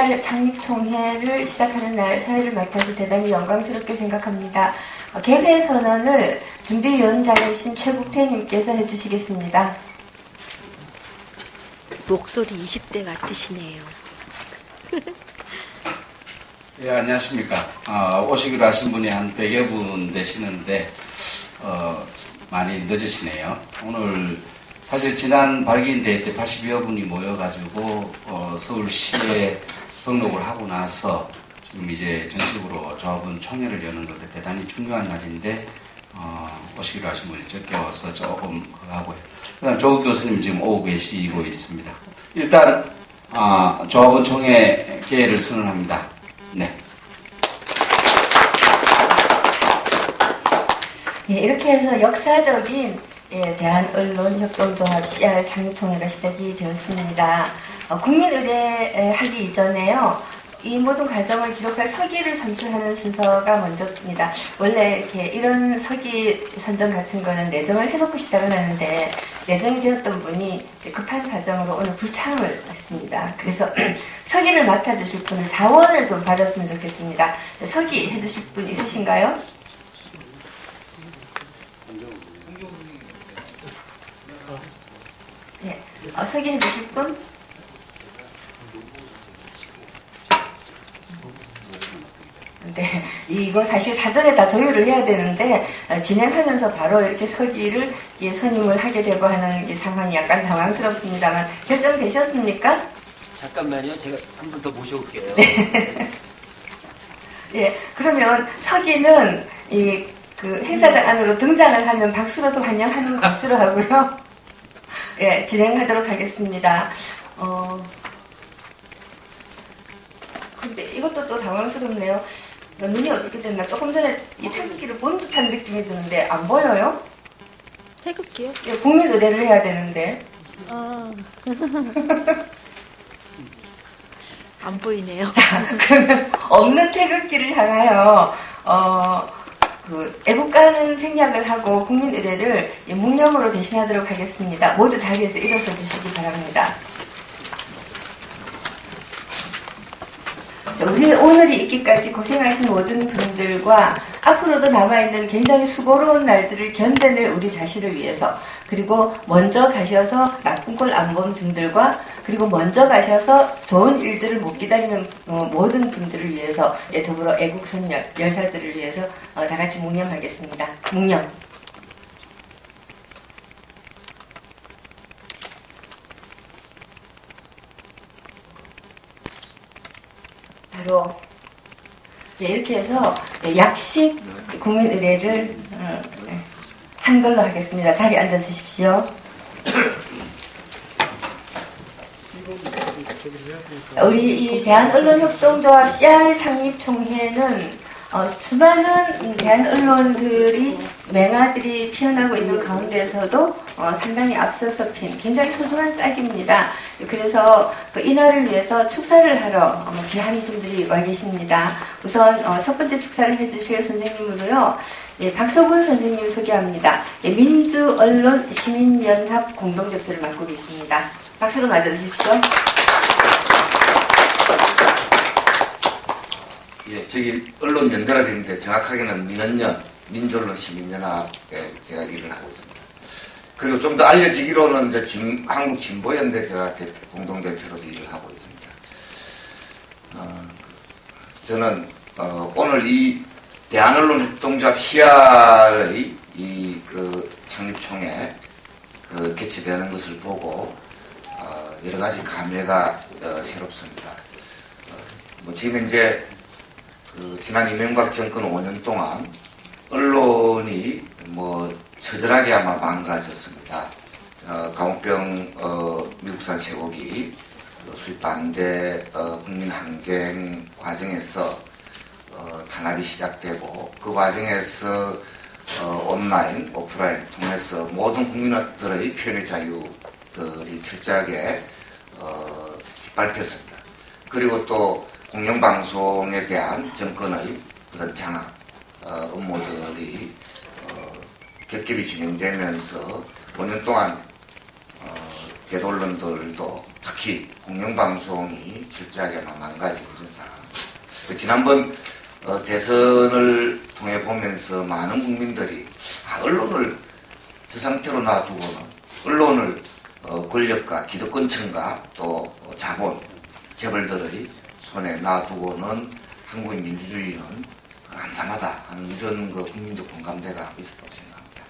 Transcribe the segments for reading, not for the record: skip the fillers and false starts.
창립총회를 시작하는 날 사회를 맡아서 대단히 영광스럽게 생각합니다. 개회 선언을 준비위원장이신 최국태님께서 해주시겠습니다. 목소리 20대 같으시네요. 예, 안녕하십니까. 오시기로 하신 분이 한 100여 분 되시는데 많이 늦으시네요. 오늘 사실 지난 발기인 대회 때 80여 분이 모여가지고 서울시에 등록을 하고 나서 지금 이제 정식으로 조합원 총회를 여는 것도 대단히 중요한 날인데 오시기로 하신 분이 적게 와서 조금 그거 하고요. 그 다음 조국 교수님 지금 오고 계시고 있습니다. 일단 조합원 총회 개회를 선언합니다. 네. 예, 이렇게 해서 역사적인 대한언론협동조합 CR 창립총회가 시작이 되었습니다. 국민의례 하기 이전에요. 이 모든 과정을 기록할 서기를 선출하는 순서가 먼저입니다. 원래 이렇게 이런 서기 선정 같은 거는 내정을 해놓고 시작을 하는데 내정이 되었던 분이 급한 사정으로 오늘 불참을 했습니다. 그래서 서기를 맡아주실 분은 자원을 좀 받았으면 좋겠습니다. 서기 해주실 분 있으신가요? 네, 서기 해주실 분? 네, 이거 사실 사전에 다 조율을 해야 되는데 진행하면서 바로 이렇게 서기를 선임을 하게 되고 하는 상황이 약간 당황스럽습니다만 결정되셨습니까? 잠깐만요. 제가 한 분 더 모셔올게요. 네. 예, 그러면 서기는 그 행사장 안으로 등장을 하면 박수로서 환영하는 것으로 하고요. 예, 진행하도록 하겠습니다. 근데 이것도 또 당황스럽네요. 눈이 어떻게 됐나? 조금 전에 이 태극기를 본 듯한 느낌이 드는데 안 보여요? 태극기요? 예, 국민의례를 해야 되는데. 안 보이네요. 자, 그러면 없는 태극기를 향하여 그 애국가는 생략을 하고 국민의례를 묵념으로 대신하도록 하겠습니다. 모두 자리에서 일어서 주시기 바랍니다. 우리 오늘이 있기까지 고생하신 모든 분들과 앞으로도 남아있는 굉장히 수고로운 날들을 견뎌낼 우리 자신을 위해서, 그리고 먼저 가셔서 나쁜 꼴 안 본 분들과, 그리고 먼저 가셔서 좋은 일들을 못 기다리는 모든 분들을 위해서, 더불어 애국선열 열사들을 위해서 다 같이 묵념하겠습니다. 묵념. 바로 이렇게 해서 약식 국민의례를 한 걸로 하겠습니다. 자리에 앉아 주십시오. 우리 이 대한언론협동조합 CR 창립총회는 수많은 대한언론들이 맹아들이 피어나고 있는 가운데서도 상당히 앞서서 핀 굉장히 소중한 싹입니다. 그래서 이날을 위해서 축사를 하러 귀한 분들이 와 계십니다. 우선 첫 번째 축사를 해주실 선생님으로요. 박서군 선생님 소개합니다. 민주언론시민연합 공동대표를 맡고 계십니다. 박수로 맞아주십시오. 예, 저기 언론 연대라 되는데 정확하게는 민주언론시민연합에 제가 일을 하고 있습니다. 그리고 좀 더 알려지기로는 이제 한국진보연대 제가 공동대표로도 일을 하고 있습니다. 저는 오늘 이 대한언론협동조합 CR의 그 창립총회 개최되는 것을 보고 여러 가지 감회가 새롭습니다. 지금 이제 지난 이명박 정권 5년 동안 언론이 처절하게 아마 망가졌습니다. 강옥병 미국산 쇠고기 수입 반대 국민 항쟁 과정에서 탄압이 시작되고, 그 과정에서 온라인, 오프라인 통해서 모든 국민들의 표현의 자유들이 철저하게 짓밟혔습니다. 그리고 또 공영방송에 대한 정권의 그런 장악 업무들이 겹겹이 진행되면서 5년 동안 제도 언론들도 특히 공영방송이 철저하게 망가지고 있는 상황. 지난번 대선을 통해 보면서 많은 국민들이 언론을 저 상태로 놔두고는 언론을 권력과 기득권층과 또 자본, 재벌들의 손에 놔두고는 한국의 민주주의는 암담하다 하는 이런 국민적 공감대가 있었다고 생각합니다.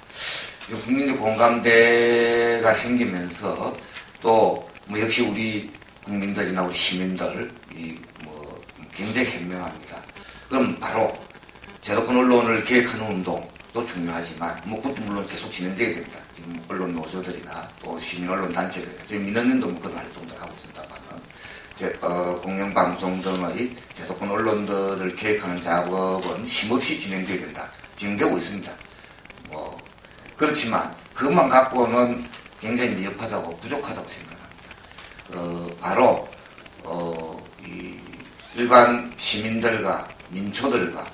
이 국민적 공감대가 생기면서 또 역시 우리 국민들이나 우리 시민들 굉장히 현명합니다. 그럼 바로 제도권 언론을 개혁하는 운동도 중요하지만 그것도 물론 계속 진행되게 됩니다. 지금 언론 노조들이나 또 시민 언론 단체들, 지금 민원연도 그런 활동들 하고 있습니다만 공영방송 등의 제도권 언론들을 개혁하는 작업은 쉼없이 진행되게 된다. 진행되고 있습니다. 그렇지만 그것만 갖고는 굉장히 미흡하다고 부족하다고 생각합니다. 바로 이 일반 시민들과 민초들과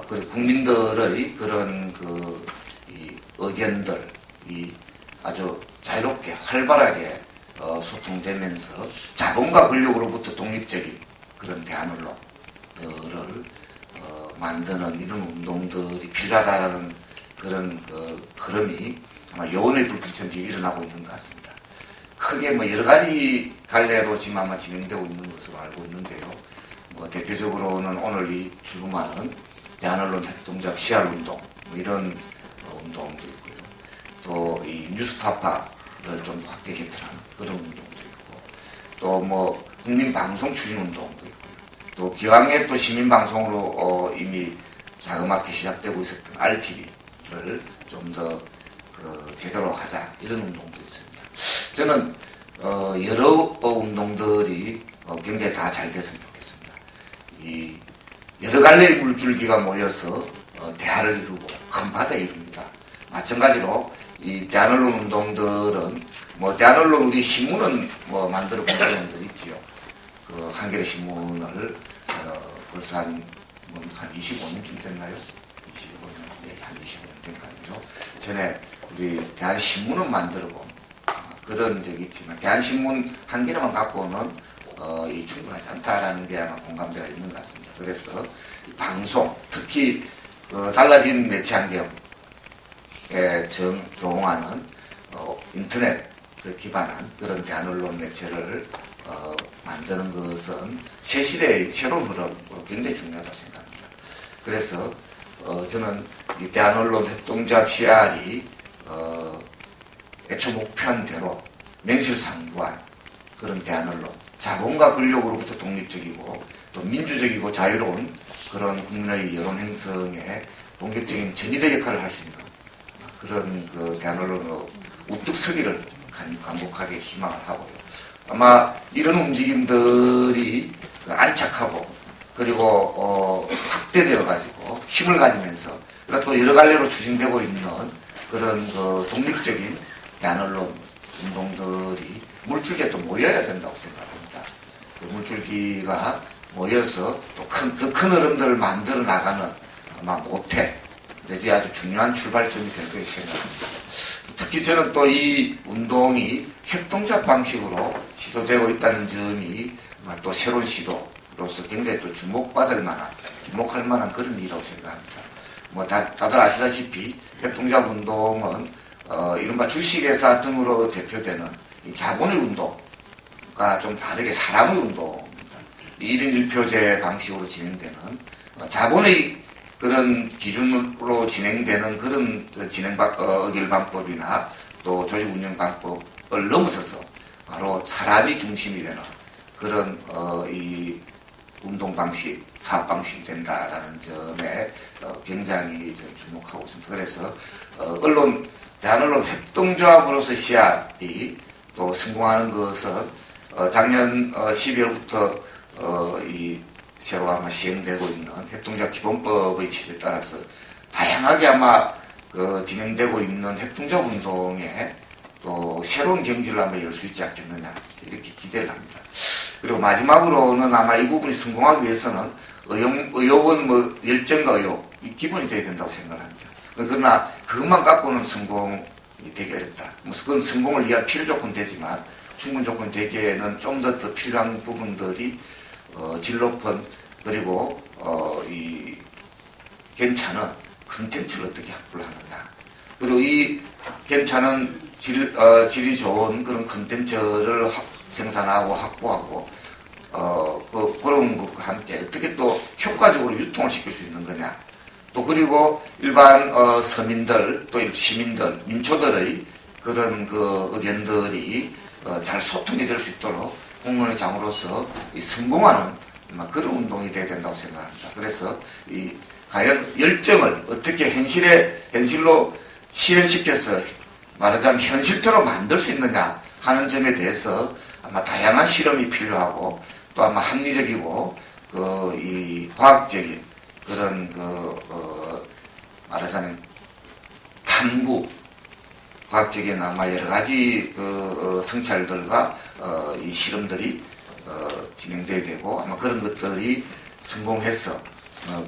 그리고 국민들의 그런 이 의견들 이 아주 자유롭게 활발하게 소통되면서 자본과 권력으로부터 독립적인 그런 대안언론을 만드는 이런 운동들이 필요하다라는 그런 흐름이 아마 여운의 불길처럼 일어나고 있는 것 같습니다. 크게 여러 가지 갈래로 지금 아마 진행되고 있는 것으로 알고 있는데요. 대표적으로는 오늘 이 출범하는 대한언론 협동조합 CR운동 이런 운동도 있고요. 또 이 뉴스타파를 좀 확대 개편하는 그런 운동도 있고, 또 국민방송 추진운동도 있고요. 또 기왕에 또 시민방송으로 이미 자그맣게 시작되고 있었던 RTV를 좀 더 제대로 하자 이런 운동도 있습니다. 저는 여러 운동들이 굉장히 다 잘 됐으면 좋겠습니다. 이 여러 갈래의 물줄기가 모여서 대화를 이루고 큰 바다를 이룹니다. 마찬가지로 이 대한언론 운동들은 대한언론 우리 신문은 만들어 본 경험들이 있지요. 한겨레 신문을 벌써 한 25년쯤 됐나요? 25년, 네, 한 25년 된 거 아니죠. 전에 우리 대한신문은 만들어 본 그런 적이 있지만 대한신문 한 개만 갖고는 충분하지 않다라는 게 아마 공감대가 있는 것 같습니다. 그래서 방송, 특히 달라진 매체 환경에 조응하는 인터넷 기반한 그런 대한언론 매체를 만드는 것은 새 시대의 새로운 흐름으로 굉장히 중요하다고 생각합니다. 그래서 저는 이 대한언론 협동조합 CR이 애초 목표한대로 명실상부한 그런 대한언론, 자본과 권력으로부터 독립적이고 또 민주적이고 자유로운 그런 국민의 여론 형성에 본격적인 전이대 역할을 할 수 있는 그런 대한언론으로 우뚝 서기를 간곡하게 희망을 하고요. 아마 이런 움직임들이 안착하고 그리고 확대되어 가지고 힘을 가지면서 또 여러 갈래로 추진되고 있는 그런 독립적인 대한언론 운동들이 물줄기에 또 모여야 된다고 생각합니다. 그 물줄기가 모여서 또 더 큰 흐름들을 만들어 나가는 아마 모태 내지 아주 중요한 출발점이 될 것이 생각합니다. 특히 저는 또 이 운동이 협동조합 방식으로 시도되고 있다는 점이 또 새로운 시도로서 굉장히 또 주목할 만한 그런 일이라고 생각합니다. 다들 아시다시피 협동조합 운동은 이른바 주식회사 등으로 대표되는 이 자본의 운동과 좀 다르게 사람의 운동입니다. 1인 1표제 방식으로 진행되는 자본의 그런 기준으로 진행되는 그런 의결 방법이나 또 조직 운영 방법을 넘어서서 바로 사람이 중심이 되는 그런 이 운동 방식, 사업 방식이 된다라는 점에 굉장히 주목하고 있습니다. 그래서 대한언론 협동조합으로서 CR이 또 성공하는 것은 작년 12월부터 이 새로 아마 시행되고 있는 협동조합 기본법의 취지에 따라서 다양하게 아마 진행되고 있는 협동조합 운동에 또 새로운 경지를 아마 열 수 있지 않겠느냐 이렇게 기대를 합니다. 그리고 마지막으로는 아마 이 부분이 성공하기 위해서는 의욕은 열정과 의욕 이 기본이 되어야 된다고 생각합니다. 그러나 그것만 갖고는 성공이 되기 어렵다. 그건 성공을 위한 필요 조건 되지만 충분 조건이 되기에는 좀 더 필요한 부분들이 질 높은 그리고 이 괜찮은 컨텐츠를 어떻게 확보를 하느냐. 그리고 이 괜찮은 질이 좋은 그런 컨텐츠를 생산하고 확보하고 그런 것과 함께 어떻게 또 효과적으로 유통을 시킬 수 있는 거냐. 또 그리고 일반 서민들 또 시민들 민초들의 그런 그 의견들이 잘 소통이 될 수 있도록 공론의 장으로서 성공하는 그런 운동이 돼야 된다고 생각합니다. 그래서 이 과연 열정을 어떻게 현실로 실현시켜서 말하자면 현실토록 만들 수 있느냐 하는 점에 대해서 아마 다양한 실험이 필요하고 또 아마 합리적이고 이 과학적인 그런 말하자면 탐구 과학적인 아마 여러 가지 성찰들과 이 실험들이 진행돼야 되고 아마 그런 것들이 성공해서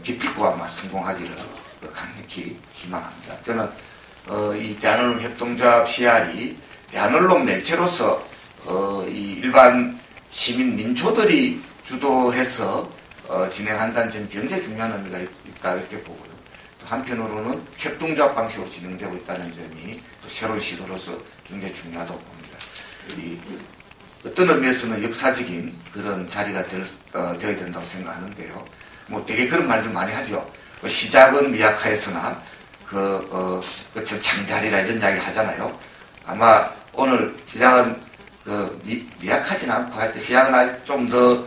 기필코 아마 성공하기를 강력히 희망합니다. 저는 이 대한언론 협동조합 CR이 대한언론 매체로서 이 일반 시민 민초들이 주도해서 진행한다는 점이 굉장히 중요한 의미가 있다 이렇게 보고요. 또 한편으로는 협동조합 방식으로 진행되고 있다는 점이 또 새로운 시도로서 굉장히 중요하다고 봅니다. 이 어떤 의미에서는 역사적인 그런 자리가 되어야 된다고 생각하는데요. 뭐 되게 그런 말들 많이 하죠. 시작은 미약하였으나 창대하리라 이런 이야기 하잖아요. 아마 오늘 시작은 미약하진 않고 할 때 시작은 좀 더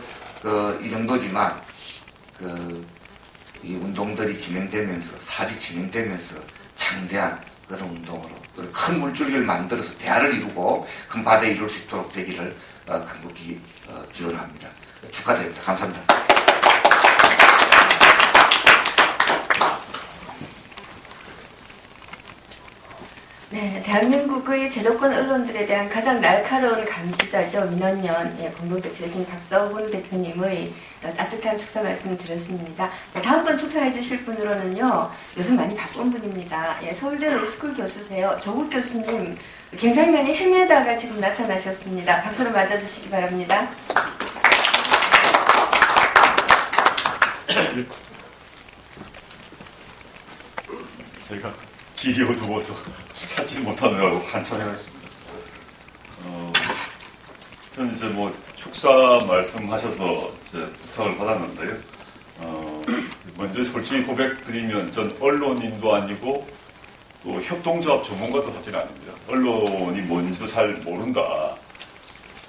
이 정도지만 이 운동들이 진행되면서 사업이 진행되면서 창대한 그런 운동으로 그리고 큰 물줄기를 만들어서 대화를 이루고 큰 바다에 이룰 수 있도록 되기를 간곡히 기원합니다. 축하드립니다. 감사합니다. 네, 대한민국의 제도권 언론들에 대한 가장 날카로운 감시자죠. 민원연 공동대표이신 박서훈 대표님의 따뜻한 축사 말씀을 드렸습니다. 자, 다음번 축사해 주실 분으로는요. 요즘 많이 바쁜 분입니다. 서울대 로스쿨 교수세요. 조국 교수님 굉장히 많이 헤매다가 지금 나타나셨습니다. 박수로 맞아주시기 바랍니다. 저희가 길이 어두워서 찾지 못하느라고 한참 헤맸습니다. 저는 이제 뭐 축사 말씀하셔서 이제 부탁을 받았는데요. 먼저 솔직히 고백드리면 전 언론인도 아니고 또 협동조합 전문가도 사실 아닙니다. 언론이 뭔지도 잘 모른다.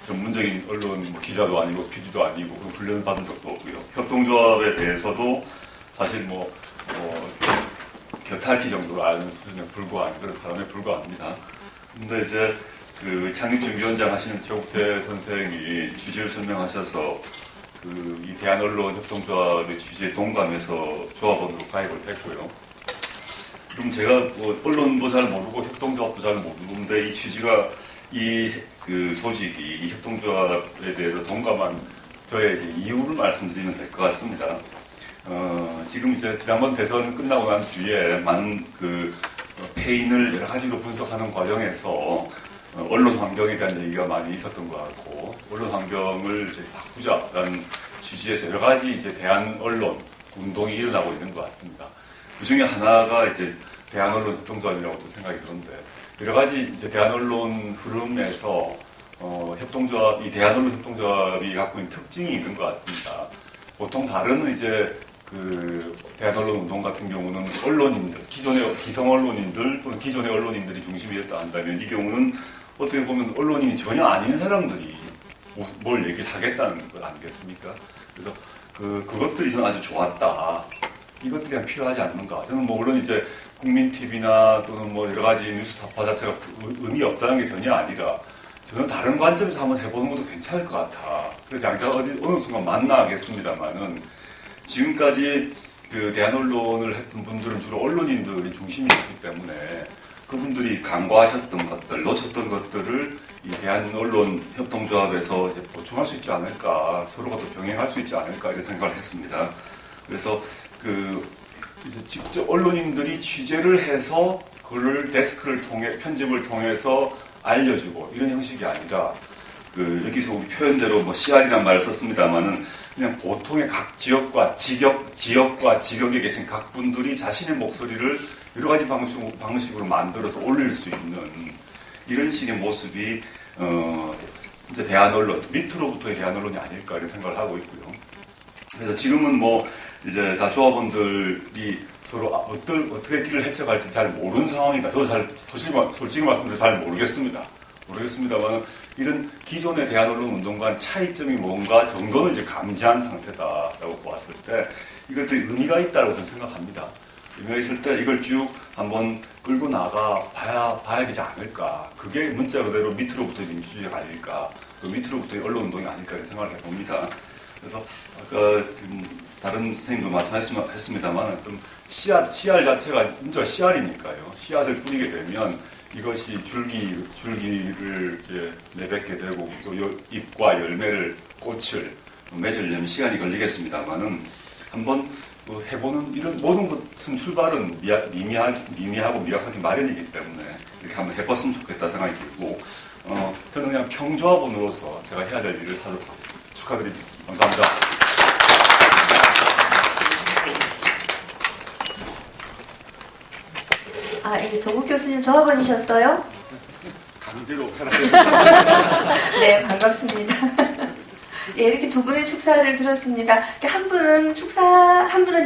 전문적인 언론 뭐 기자도 아니고 PD도 아니고 훈련 받은 적도 없고요. 협동조합에 대해서도 사실 곁핥기 정도로 아는 수준에 불과한 그런 사람에 불과합니다. 근데 이제 그 창립준비원장 하시는 최욱대 선생이 취지를 설명하셔서 이 대한언론협동조합의 취지에 동감해서 조합원으로 가입을 했고요. 그럼 제가 뭐 언론도 잘 모르고 협동조합도 잘 모르는데 이 취지가 그 조직이 이 협동조합에 대해서 동감한 저의 이제 이유를 말씀드리면 될 것 같습니다. 지금 이제 지난번 대선 끝나고 난 뒤에 많은 패인을 여러 가지로 분석하는 과정에서 언론 환경에 대한 얘기가 많이 있었던 것 같고, 언론 환경을 이제 바꾸자라는 취지에서 여러 가지 이제 대한 언론 운동이 일어나고 있는 것 같습니다. 그 중에 하나가 이제 대한언론 협동조합이라고도 생각이 드는데, 여러 가지 이제 대한언론 흐름에서 이 대한언론 협동조합이 갖고 있는 특징이 있는 것 같습니다. 보통 다른 이제 대한언론 운동 같은 경우는 언론인들, 기성 언론인들 또는 기존의 언론인들이 중심이었다 한다면, 이 경우는 어떻게 보면 언론인이 전혀 아닌 사람들이 뭘 얘기를 하겠다는 것 아니겠습니까? 그래서 그것들이 저는 아주 좋았다. 이것들이 필요하지 않는가. 저는 물론 이제 국민TV나 또는 여러 가지 뉴스타파 자체가 의미 없다는 게 전혀 아니라, 저는 다른 관점에서 한번 해보는 것도 괜찮을 것 같아. 그래서 양자가 어느 순간 만나겠습니다만은, 지금까지 대한언론을 했던 분들은 주로 언론인들이 중심이었기 때문에 그분들이 간과하셨던 것들, 놓쳤던 것들을 이 대한언론협동조합에서 이제 보충할 수 있지 않을까, 서로가 또 병행할 수 있지 않을까 이런 생각을 했습니다. 그래서 이제 직접 언론인들이 취재를 해서 그걸 데스크를 통해 편집을 통해서 알려주고 이런 형식이 아니라 여기서 우리 표현대로 뭐 CR이라는 말을 썼습니다만은 그냥 보통의 각 지역과 지역과 지역에 계신 각 분들이 자신의 목소리를 여러 가지 방식으로 만들어서 올릴 수 있는 이런 식의 모습이 이제 대한 언론, 밑으로부터의 대한 언론이 아닐까 이런 생각을 하고 있고요. 그래서 지금은 뭐 이제 다 조합원들이 서로 어떻게 길을 헤쳐갈지 잘 모르는 상황이다. 저도 솔직히 말씀드려 잘 모르겠습니다만 이런 기존의 대한 언론 운동과는 차이점이 뭔가 정도는 이제 감지한 상태다라고 보았을 때 이것들이 의미가 있다고 저는 생각합니다. 의미가 있을 때 이걸 쭉 한번 끌고 나가 봐야 되지 않을까. 그게 문자 그대로 밑으로부터의 민주주의가 아닐까. 또 밑으로부터의 언론 운동이 아닐까 이런 생각을 해봅니다. 그래서 아까 지금 다른 선생님도 말씀했습니다만 좀 씨알 자체가 진짜 씨알이니까요. 씨앗을 뿌리게 되면 이것이 줄기를 이제 내뱉게 되고 또 잎과 열매를 꽃을 맺으려면 시간이 걸리겠습니다만은 한번 해보는 이런 모든 것은 출발은 미미하고 미약하기 마련이기 때문에 이렇게 한번 해봤으면 좋겠다 생각이 들고 저는 그냥 평조합원으로서 제가 해야 될 일을 하도록 축하드립니다. 감사합니다. 예, 조국 교수님 조합원이셨어요? 강제로 네, 반갑습니다. 예, 이렇게 두 분의 축사를 들었습니다. 한 분은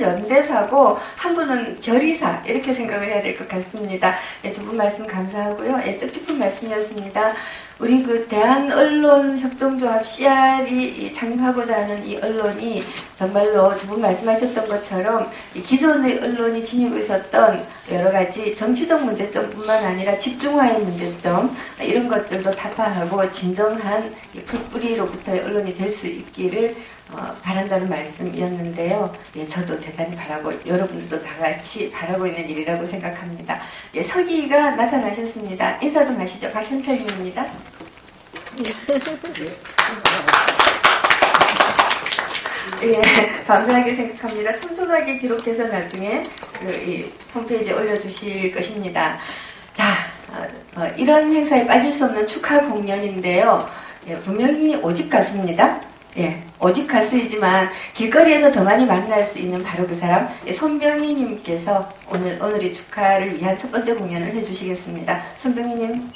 연대사고, 한 분은 결의사, 이렇게 생각을 해야 될 것 같습니다. 예, 두 분 말씀 감사하고요. 예, 뜻깊은 말씀이었습니다. 우리 대한언론협동조합 CR이 창립하고자 하는 이 언론이 정말로 두 분 말씀하셨던 것처럼 이 기존의 언론이 지니고 있었던 여러 가지 정치적 문제점뿐만 아니라 집중화의 문제점 이런 것들도 타파하고 진정한 풀뿌리로부터의 언론이 될 수 있기를 바란다는 말씀이었는데요. 예, 저도 대단히 바라고 여러분들도 다 같이 바라고 있는 일이라고 생각합니다. 예, 서기가 나타나셨습니다. 인사 좀 하시죠. 박현철님입니다. 예, 감사하게 생각합니다. 촘촘하게 기록해서 나중에 이 홈페이지에 올려주실 것입니다. 자, 이런 행사에 빠질 수 없는 축하 공연인데요. 예, 분명히 오직 가수입니다. 예, 오직 가수이지만 길거리에서 더 많이 만날 수 있는 바로 그 사람, 예, 손병희님께서 오늘의 축하를 위한 첫 번째 공연을 해주시겠습니다. 손병희님.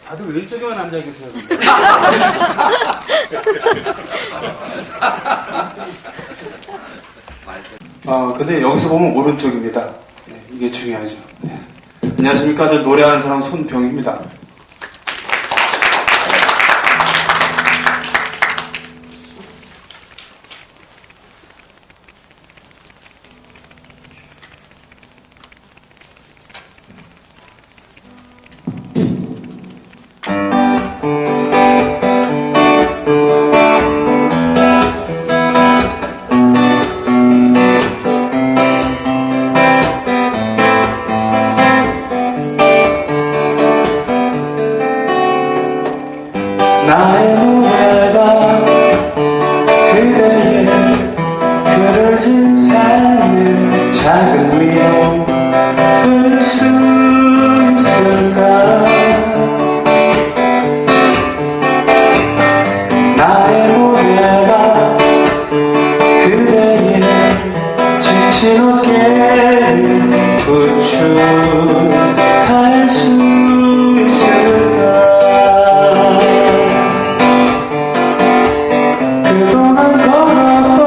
다들 왼쪽에만 앉아 계세요. 근데 여기서 보면 오른쪽입니다. 네, 이게 중요하죠. 네. 안녕하십니까. 저 노래하는 사람 손병입니다. 나의 노래가 그대의 그려진 삶의 작은 위로 부를 수 있을까. 나의 노래가 그대의 지친 어깨를 부축할 수 있을까. 그동안 걸었던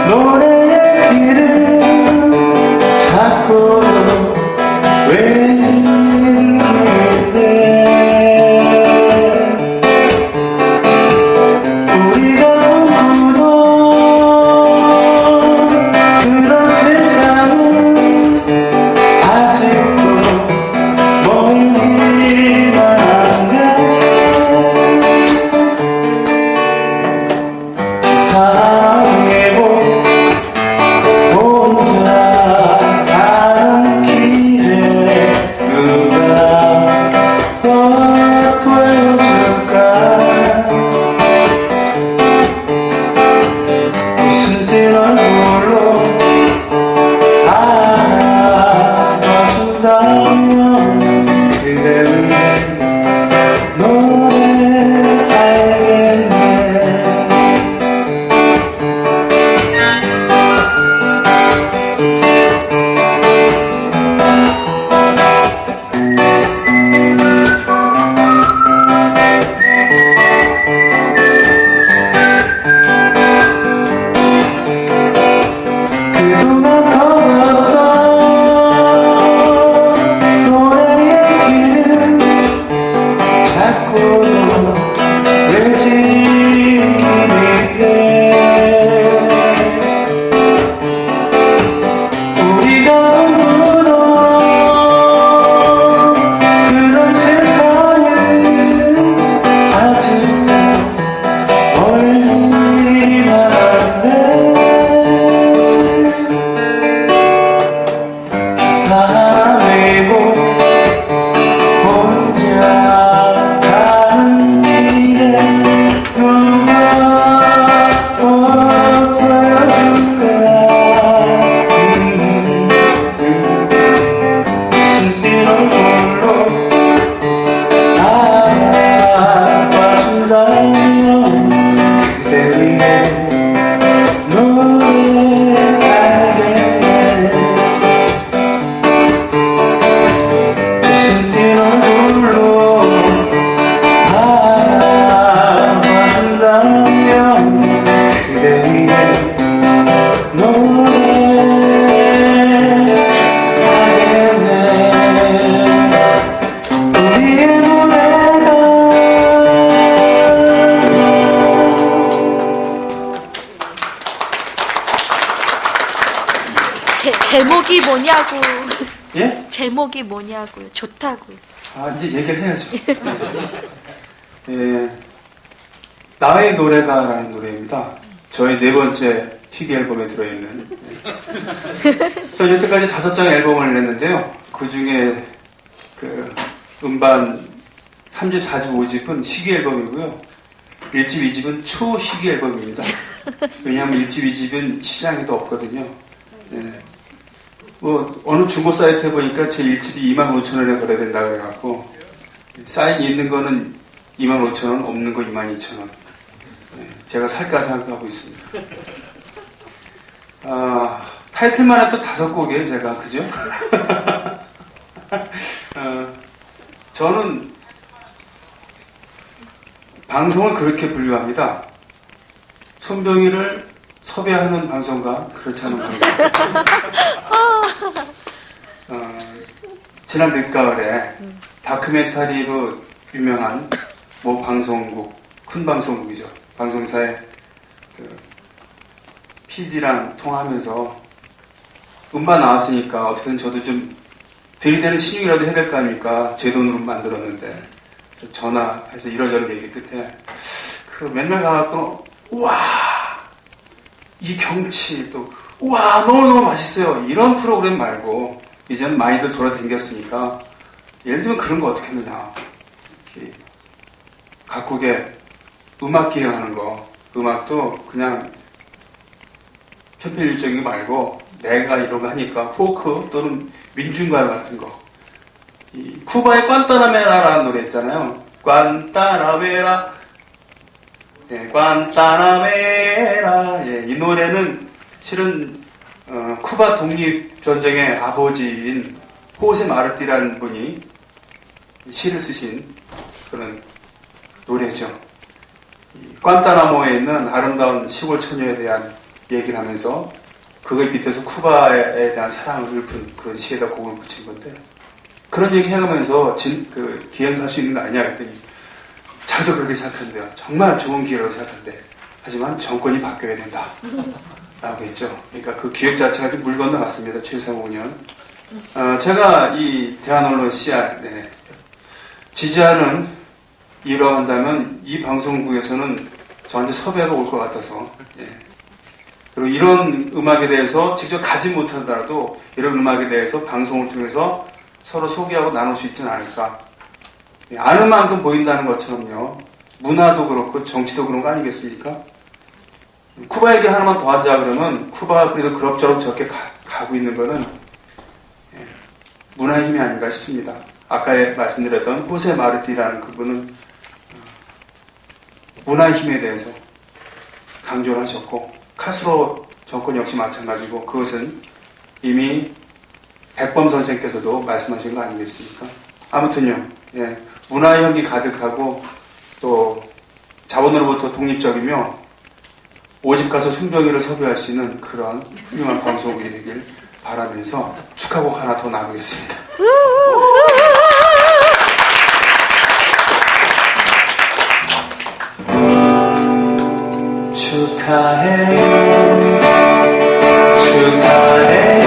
노래의 길을 뭐냐고. 예? 제목이 뭐냐고요. 좋다고요. 아, 이제 얘기를 해야죠. 예, 나의 노래다라는 노래입니다. 저의 네 번째 희귀 앨범에 들어있는. 저 여태까지 5장 앨범을 냈는데요. 그 중에 그 음반 3집, 4집, 5집은 희귀 앨범이고요. 1집, 2집은 초희귀 앨범입니다. 왜냐하면 1집, 2집은 시장에도 없거든요. 예. 뭐 어느 중고 사이트에 보니까 제 1집이 25,000원에 거래된다 그래갖고 사인이 있는 거는 25,000원, 없는 거 22,000원. 제가 살까 생각하고 있습니다. 타이틀만 해도 5곡이에요, 제가. 그죠? 저는 방송을 그렇게 분류합니다. 손병희를 섭외하는 방송과 그렇지 않은 방송. 지난 늦가을에 다큐멘터리로 유명한 모 방송국, 큰 방송국이죠. 방송사의 그 PD랑 통화하면서 음반 나왔으니까 어떻게든 저도 좀 들이대는 신용이라도 해야 될 거 아닙니까? 제 돈으로 만들었는데. 그래서 전화해서 이러저러 얘기 끝에 그 맨날 가갖고 우와 이 경치 또 우와 너무너무 맛있어요. 이런 프로그램 말고 이제는 많이들 돌아다녔으니까 예를 들면 그런 거 어떻게 했느냐. 각국의 음악 기획하는 거, 음악도 그냥 편편일적인 거 말고 내가 이런 거 하니까 포크 또는 민중가요 같은 거. 이 쿠바의 꽌따나메라라는 노래 있잖아요. 꽌따나메라, 예, 꽌따나메라. 예, 이 노래는 실은 쿠바 독립전쟁의 아버지인 호세 마르티라는 분이 시를 쓰신 그런 노래죠. 꽌따나모에 있는 아름다운 시골 처녀에 대한 얘기를 하면서 그거에 빗대서 쿠바에 대한 사랑을 읊은 그런 시에다 곡을 붙인 건데 그런 얘기 해가면서 기행할 수 있는 거 아니냐 그랬더니 자기도 그렇게 생각한대요. 정말 좋은 기회라고 생각한대. 하지만 정권이 바뀌어야 된다. 라고 했죠. 그러니까 그 기획 자체가 물 건너갔습니다. 735년. 제가 이 대한언론 CR 지지하는 이유라고 한다면 이 방송국에서는 저한테 섭외가 올 것 같아서 그리고 이런 음악에 대해서 직접 가지 못하더라도 이런 음악에 대해서 방송을 통해서 서로 소개하고 나눌 수 있지는 않을까. 아는 만큼 보인다는 것처럼요. 문화도 그렇고 정치도 그런 거 아니겠습니까? 쿠바 얘기 하나만 더 하자 그러면 쿠바가 그래도 그럭저럭 저렇게 가고 있는 거는 문화의 힘이 아닌가 싶습니다. 아까 말씀드렸던 호세 마르티라는 그분은 문화의 힘에 대해서 강조를 하셨고 카스트로 정권 역시 마찬가지고 그것은 이미 백범 선생께서도 말씀하신 거 아니겠습니까? 아무튼요. 문화의 향기 가득하고 또 자본으로부터 독립적이며 오집 가서 손병희를 섭외할 수 있는 그런 훌륭한 방송국이 되길 바라면서 축하곡 하나 더 나누겠습니다. 축하해요, 축하해요,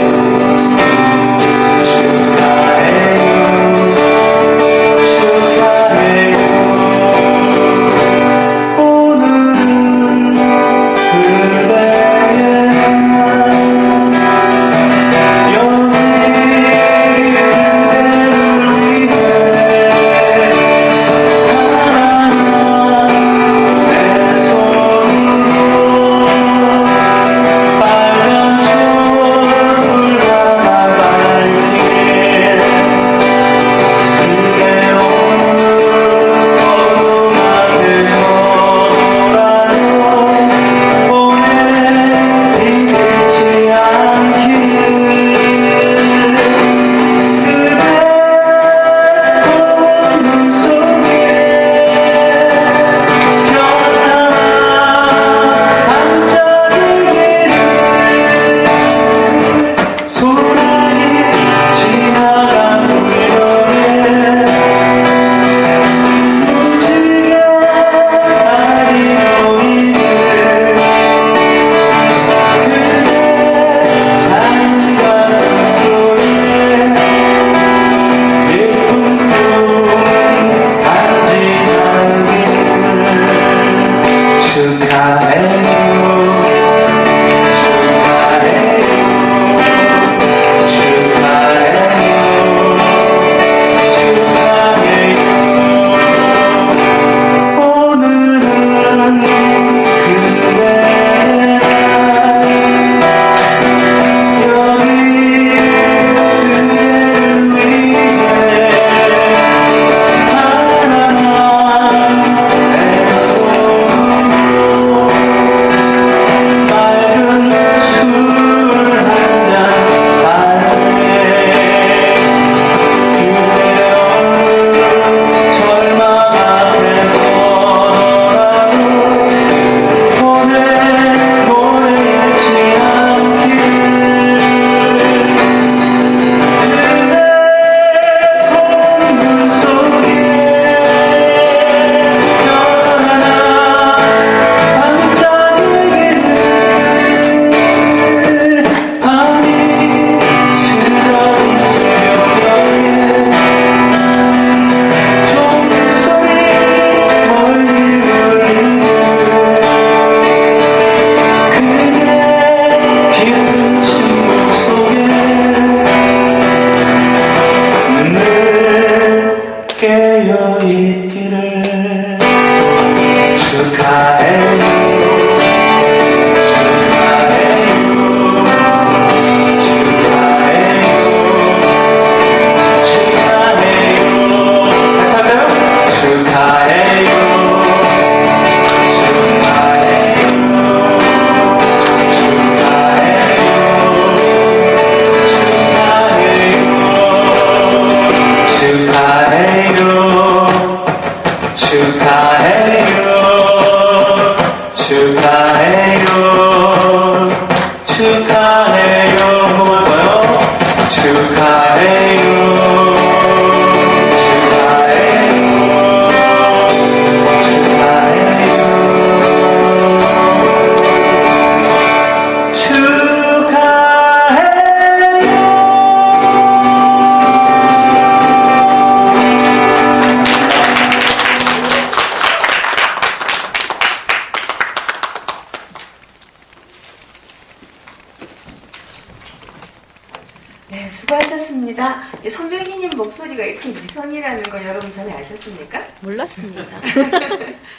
네, 수고하셨습니다. 손병희님 목소리가 이렇게 미성이라는 거 여러분 전에 아셨습니까? 몰랐습니다.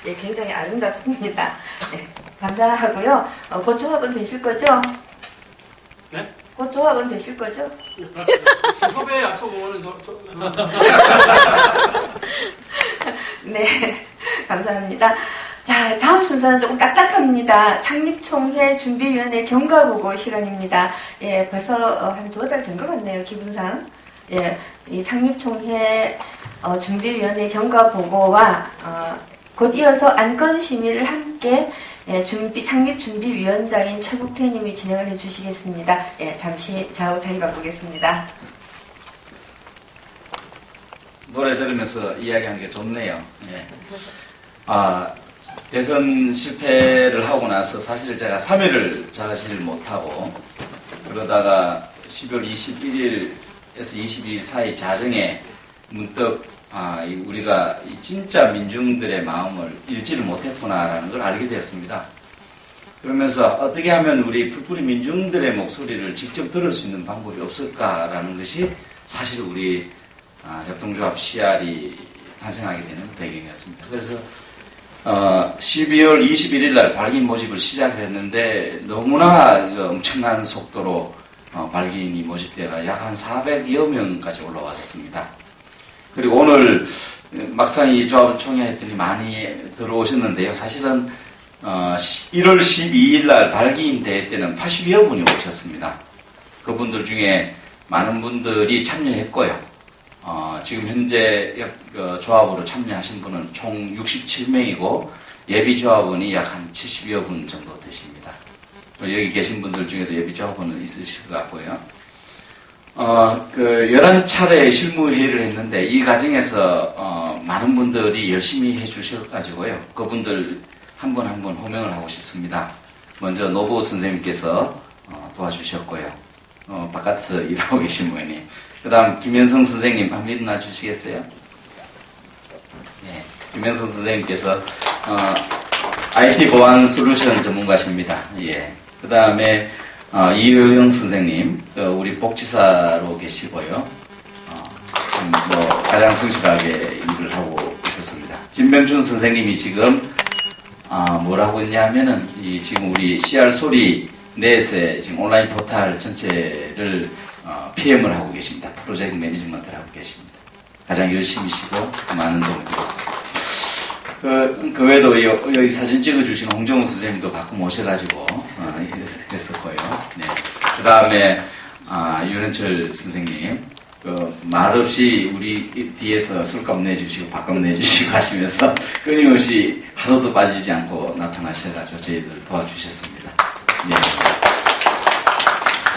예, 굉장히 아름답습니다. 네, 감사하고요. 곧 조합원 되실 거죠? 네? 곧 조합원 되실 거죠? 섭외 약속 오는 네, 감사합니다. 자, 다음 순서는 조금 딱딱합니다. 창립총회 준비위원회 경과보고 시간입니다. 예, 벌써 한 2달 된 것 같네요, 기분상. 예, 이 창립총회 준비위원회 경과보고와 곧 이어서 안건심의를 함께 창립준비위원장인 최국태님이 진행을 해주시겠습니다. 예, 잠시 좌우 자리 바꾸겠습니다. 노래 들으면서 이야기하는 게 좋네요. 예. 대선 실패를 하고 나서 사실 제가 3일을 자지를 못하고 그러다가 12월 21일에서 22일 사이 자정에 문득 우리가 진짜 민중들의 마음을 읽지를 못했구나라는 걸 알게 되었습니다. 그러면서 어떻게 하면 우리 풀뿌리 민중들의 목소리를 직접 들을 수 있는 방법이 없을까라는 것이 사실 우리 협동조합 CR이 탄생하게 되는 배경이었습니다. 그래서 12월 21일 날 발기인 모집을 시작을 했는데 너무나 엄청난 속도로 발기인이 모집대가 약 한 400여 명까지 올라왔었습니다. 그리고 오늘 막상 이 조합을 총회했더니 많이 들어오셨는데요. 사실은 1월 12일 날 발기인 대회 때는 80여 분이 오셨습니다. 그분들 중에 많은 분들이 참여했고요. 지금 현재 조합으로 참여하신 분은 총 67명이고 예비 조합원이 약 한 70여 분 정도 되십니다. 여기 계신 분들 중에도 예비 조합원은 있으실 것 같고요. 11차례 실무회의를 했는데 이 과정에서 많은 분들이 열심히 해주셔가지고요. 그분들 한 분 한 분 호명을 하고 싶습니다. 먼저 노보 선생님께서 도와주셨고요. 바깥에서 일하고 계신 분이. 그 다음 김현성 선생님 한번 일어나 주시겠어요? 네, 김현성 선생님께서 IT 보안 솔루션 전문가십니다. 예. 그 다음에 이효영 선생님, 우리 복지사로 계시고요. 가장 성실하게 일을 하고 있었습니다. 진병준 선생님이 지금 뭐라고 했냐면은 지금 우리 CR 소리 넷의 지금 온라인 포탈 전체를 PM을 하고 계십니다. 프로젝트 매니지먼트를 하고 계십니다. 가장 열심히시고 많은 도움을 드렸습니다. 그 외에도 여기 사진 찍어주신 홍정우 선생님도 가끔 오셔가지고 했었고요. 네. 그 다음에 윤현철 선생님 말없이 우리 뒤에서 술값 내주시고 밥값 내주시고 하시면서 끊임없이 하루도 빠지지 않고 나타나셔가지고 저희들 도와주셨습니다. 네.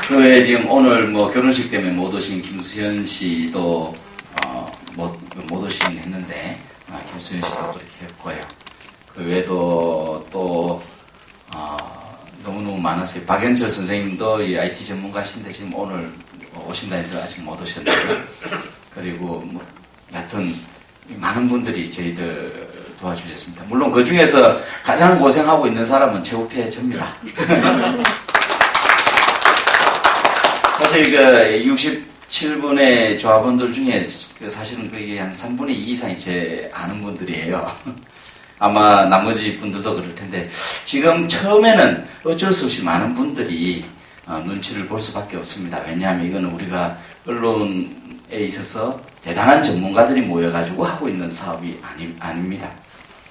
그 외에 지금 오늘 뭐 결혼식 때문에 못 오신 김수현 씨도 못 오신 했는데 김수현 씨도 그렇게 했고요. 그 외에도 또 너무너무 많았어요. 박연철 선생님도 이 IT 전문가신데 지금 오늘 오신다 해서 아직 못 오셨는데 그리고 뭐 여하튼 많은 분들이 저희들 도와주셨습니다. 물론 그 중에서 가장 고생하고 있는 사람은 최욱태 접니다. 사실 그 67분의 조합원들 중에 사실은 그게 한 3분의 2 이상이 제 아는 분들이에요. 아마 나머지 분들도 그럴 텐데 지금 처음에는 어쩔 수 없이 많은 분들이 눈치를 볼 수밖에 없습니다. 왜냐하면 이거는 우리가 언론에 있어서 대단한 전문가들이 모여가지고 하고 있는 사업이 아닙니다.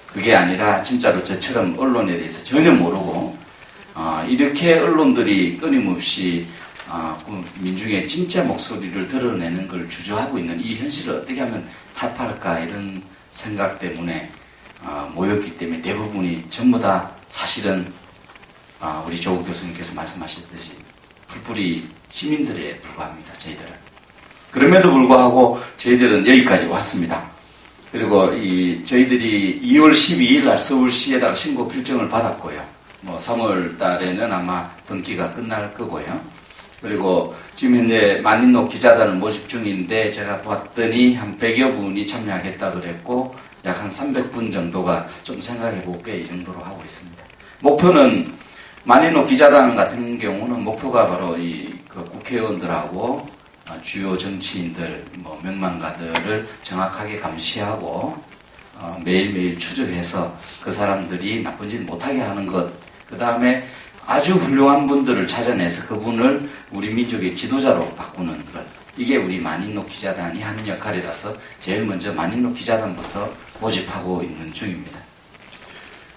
그게 아니라 진짜로 저처럼 언론에 대해서 전혀 모르고 이렇게 언론들이 끊임없이 민중의 진짜 목소리를 드러내는 걸 주저하고 있는 이 현실을 어떻게 하면 타파할까 이런 생각 때문에 모였기 때문에 대부분이 전부 다 사실은 우리 조국 교수님께서 말씀하셨듯이 풀뿌리 시민들에 불과합니다. 저희들은. 그럼에도 불구하고 저희들은 여기까지 왔습니다. 그리고 저희들이 2월 12일 날 서울시에다가 신고 필정을 받았고요. 뭐 3월 달에는 아마 등기가 끝날 거고요. 그리고 지금 현재 만인록 기자단을 모집 중인데 제가 봤더니 한 100여 분이 참여하겠다 그랬고 약 한 300분 정도가 좀 생각해 볼게 이 정도로 하고 있습니다. 목표는 만인록 기자단 같은 경우는 목표가 바로 그 국회의원들하고 주요 정치인들, 뭐 명망가들을 정확하게 감시하고 매일매일 추적해서 그 사람들이 나쁜 짓 못하게 하는 것, 그 다음에 아주 훌륭한 분들을 찾아내서 그분을 우리 민족의 지도자로 바꾸는 것. 이게 우리 만인록 기자단이 하는 역할이라서 제일 먼저 만인록 기자단부터 모집하고 있는 중입니다.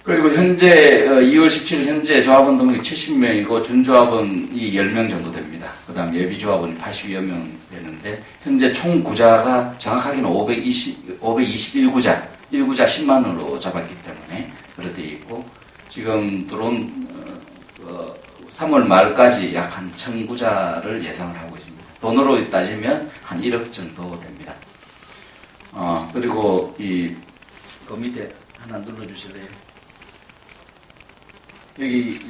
그리고 현재 2월 17일 현재 조합원 등록이 70명이고 준조합원이 10명 정도 됩니다. 그 다음 예비조합원이 82여 명 되는데 현재 총 구자가 정확하게는 521구자, 1구자 10만원으로 잡았기 때문에 그렇게 있고 지금 들어온 3월 말까지 약 한 1000구자를 예상을 하고 있습니다. 돈으로 따지면 한 1억 정도 됩니다. 그리고 그 밑에 하나 눌러주실래요?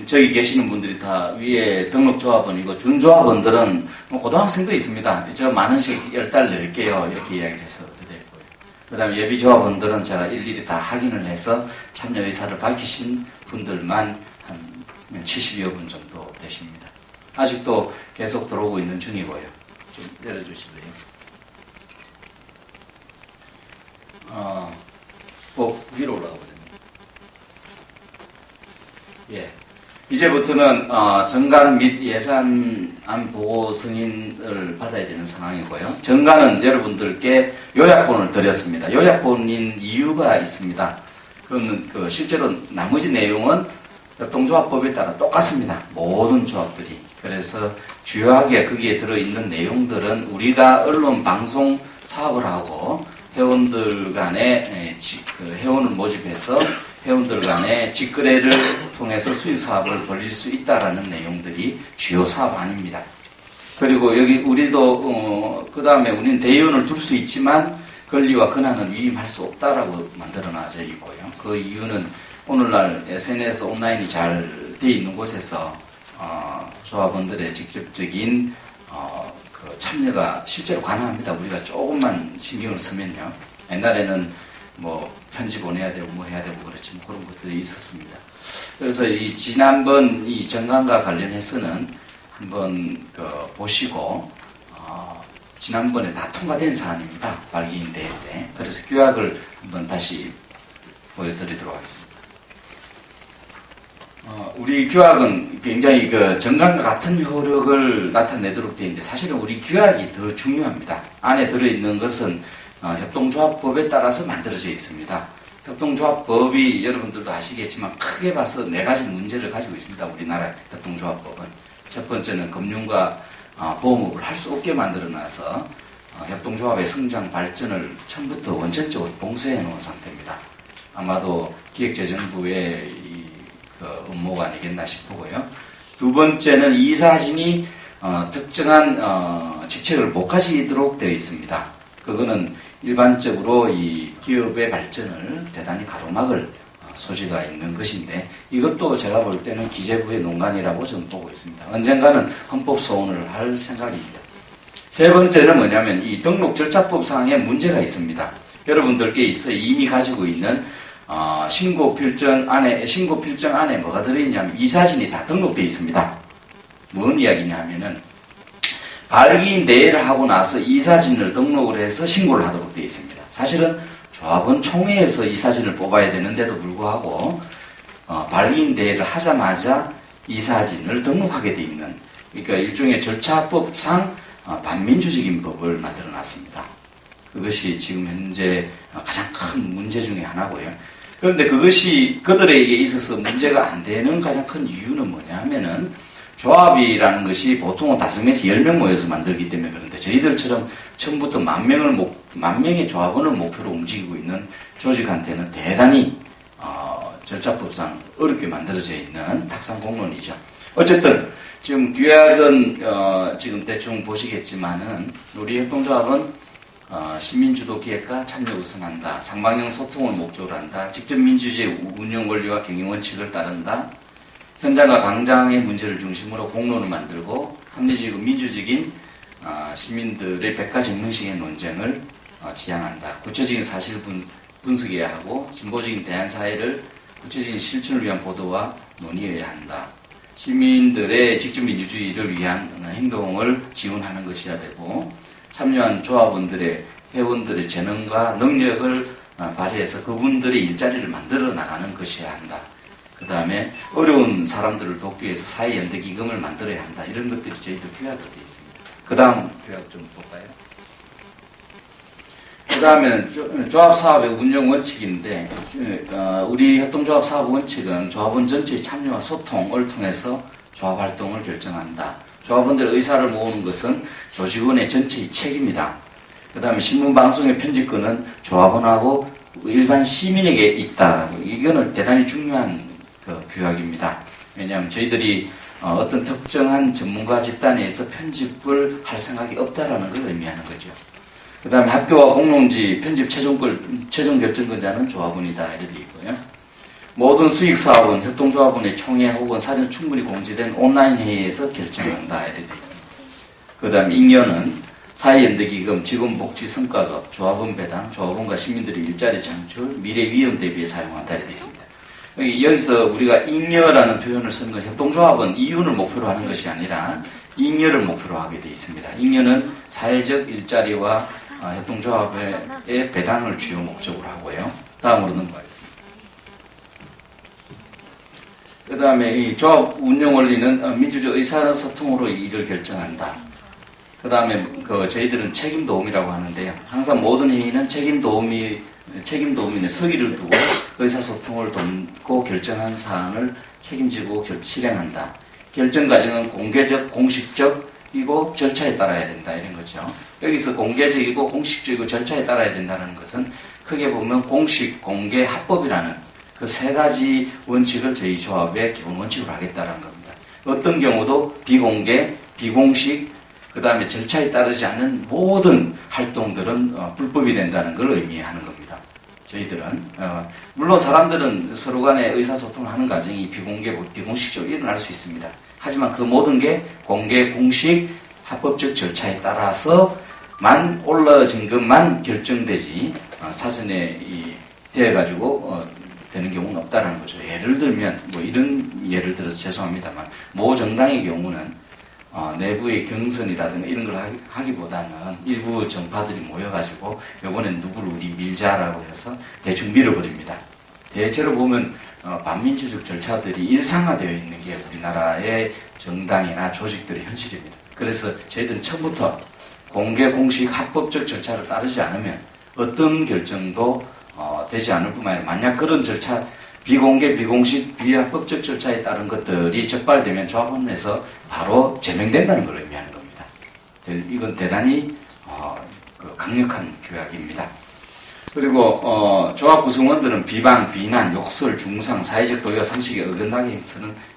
저기 계시는 분들이 다 위에 등록조합원이고 준조합원들은 뭐 고등학생도 있습니다. 저 만 원씩 10달 낼게요. 이렇게 이야기를 해서 드렸고요. 그 다음에 예비조합원들은 제가 일일이 다 확인을 해서 참여 의사를 밝히신 분들만 한 70여 분 정도 되십니다. 아직도 계속 들어오고 있는 중이고요. 좀 내려주실래요? 위로 올라가거든요. 예. 이제부터는 정관 및 예산안 보고 승인을 받아야 되는 상황이고요. 정관은 여러분들께 요약본을 드렸습니다. 요약본인 이유가 있습니다. 그건 실제로 나머지 내용은 협동조합법에 따라 똑같습니다. 모든 조합들이. 그래서 주요하게 거기에 들어있는 내용들은 우리가 언론 방송 사업을 하고 회원들 간에 회원을 모집해서 회원들 간에 직거래를 통해서 수익 사업을 벌릴 수 있다라는 내용들이 주요 사업안입니다. 그리고 여기 우리도 그 다음에 우리는 대의원을 둘 수 있지만 권리와 권한은 위임할 수 없다라고 만들어놔져 있고요. 그 이유는 오늘날 SNS 온라인이 잘 돼 있는 곳에서 조합원들의 직접적인 그 참여가 실제로 가능합니다. 우리가 조금만 신경을 쓰면요. 옛날에는 뭐 편지 보내야 되고 뭐 해야 되고 그렇지 뭐 그런 것들이 있었습니다. 그래서 이 지난번 이 정강과 관련해서는 한번 보시고 지난번에 다 통과된 사안입니다. 발기인 대회 때. 그래서 규약을 한번 다시 보여드리도록 하겠습니다. 우리 규약은 굉장히 그 정강과 같은 효력을 나타내도록 되어 있는데 사실은 우리 규약이 더 중요합니다. 안에 들어있는 것은 협동조합법에 따라서 만들어져 있습니다. 협동조합법이 여러분들도 아시겠지만 크게 봐서 4가지 문제를 가지고 있습니다. 우리나라 협동조합법은. 첫 번째는 금융과 보험업을 할 수 없게 만들어놔서 협동조합의 성장 발전을 처음부터 원천적으로 봉쇄해 놓은 상태입니다. 아마도 기획재정부의 업무가 아니겠나 싶고요. 두 번째는 이사진이 특정한 직책을 못 가지도록 되어 있습니다. 그거는 일반적으로 이 기업의 발전을 대단히 가로막을 소지가 있는 것인데 이것도 제가 볼 때는 기재부의 농간이라고 저는 보고 있습니다. 언젠가는 헌법 소원을 할 생각입니다. 세 번째는 뭐냐면 이 등록 절차법상의 문제가 있습니다. 여러분들께 있어 이미 가지고 있는 신고 필정 안에 뭐가 들어있냐면 이사진이 다 등록되어 있습니다. 뭔 이야기냐 하면은 발기인 대회를 하고 나서 이사진을 등록을 해서 신고를 하도록 되어 있습니다. 사실은 조합원 총회에서 이사진을 뽑아야 되는데도 불구하고 발기인 대회를 하자마자 이사진을 등록하게 되어 있는 그러니까 일종의 절차법상 반민주적인 법을 만들어 놨습니다. 그것이 지금 현재 가장 큰 문제 중에 하나고요. 그런데 그것이 그들에게 있어서 문제가 안 되는 가장 큰 이유는 뭐냐 하면은 조합이라는 것이 보통은 5명에서 10명 모여서 만들기 때문에 그런데 저희들처럼 처음부터 10,000명의 조합원을 목표로 움직이고 있는 조직한테는 대단히 절차법상 어렵게 만들어져 있는 탁상 공론이죠. 어쨌든 지금 규약은 지금 대충 보시겠지만은 우리 협동조합은 시민주도 기획과 참여 우선한다. 상방형 소통을 목적으로 한다. 직접 민주주의 운영 원리와 경영 원칙을 따른다. 현장과 강장의 문제를 중심으로 공론을 만들고 합리적이고 민주적인 시민들의 백가정 형식의 논쟁을 지향한다. 구체적인 사실 분석해야 하고 진보적인 대안사회를 구체적인 실천을 위한 보도와 논의해야 한다. 시민들의 직접 민주주의를 위한 행동을 지원하는 것이어야 되고 참여한 조합원들의 회원들의 재능과 능력을 발휘해서 그분들의 일자리를 만들어 나가는 것이어야 한다. 그 다음에 어려운 사람들을 돕기 위해서 사회연대기금을 만들어야 한다. 이런 것들이 저희들 규약으로 되어 있습니다. 그 다음 규약 좀 볼까요? 그 다음에는 조합사업의 운영 원칙인데 우리 협동조합 사업 원칙은 조합원 전체의 참여와 소통을 통해서 조합활동을 결정한다. 조합원들의 의사를 모으는 것은 조직원의 전체의 책임이다. 그 다음에 신문방송의 편집권은 조합원하고 일반 시민에게 있다. 이거는 대단히 중요한 규약입니다. 왜냐하면 저희들이 어떤 특정한 전문가 집단에서 편집을 할 생각이 없다라는 걸 의미하는 거죠. 그 다음에 학교와 공농지 편집 최종 결정권자는 조합원이다. 이렇게 있고요. 모든 수익 사업은 협동조합원의 총회 혹은 사전 충분히 공지된 온라인 회의에서 결정한다. 이렇게 되어 있습니다. 그 다음에 잉여는 사회연대기금, 직원복지 성과급, 조합원 배당, 조합원과 시민들의 일자리 창출, 미래 위험 대비에 사용한다. 이렇게 되어 있습니다. 여기서 우리가 잉여라는 표현을 쓴 건 협동조합은 이윤을 목표로 하는 것이 아니라 잉여를 목표로 하게 되어 있습니다. 잉여는 사회적 일자리와 협동조합의 배당을 주요 목적으로 하고요. 다음으로 넘어가겠습니다. 그 다음에 이 조합 운영 원리는 민주적 의사소통으로 일을 결정한다. 그 다음에 저희들은 책임 도움이라고 하는데요. 항상 모든 회의는 책임 도우미의 서기를 두고 의사소통을 돕고 결정한 사안을 책임지고 실행한다. 결정 과정은 공개적, 공식적이고 절차에 따라야 된다. 이런 거죠. 여기서 공개적이고 공식적이고 절차에 따라야 된다는 것은 크게 보면 공식, 공개, 합법이라는 그 3가지 원칙을 저희 조합의 기본 원칙으로 하겠다는 겁니다. 어떤 경우도 비공개, 비공식, 그 다음에 절차에 따르지 않는 모든 활동들은 불법이 된다는 걸 의미하는 겁니다. 저희들은 물론 사람들은 서로 간에 의사소통을 하는 과정이 비공개, 비공식적으로 일어날 수 있습니다. 하지만 그 모든 게 공개, 공식, 합법적 절차에 따라서만 올라진 것만 결정되지 사전에 되어가지고 되는 경우는 없다는 거죠. 예를 들면 뭐 이런 예를 들어서 죄송합니다만 모 정당의 경우는 내부의 경선이라든가 이런 걸 하기보다는 일부 정파들이 모여가지고 이번엔 누구를 우리 밀자라고 해서 대충 밀어버립니다. 대체로 보면 반민주적 절차들이 일상화되어 있는 게 우리나라의 정당이나 조직들의 현실입니다. 그래서 저희들은 처음부터 공개, 공식, 합법적 절차를 따르지 않으면 어떤 결정도 되지 않을 뿐만 아니라 만약 그런 절차, 비공개, 비공식, 비합법적 절차에 따른 것들이 적발되면 조합원에서 바로 제명된다는 걸 의미하는 겁니다. 이건 대단히 강력한 규약입니다. 그리고 조합 구성원들은 비방, 비난, 욕설, 중상, 사회적 도의와 상식에 어긋나게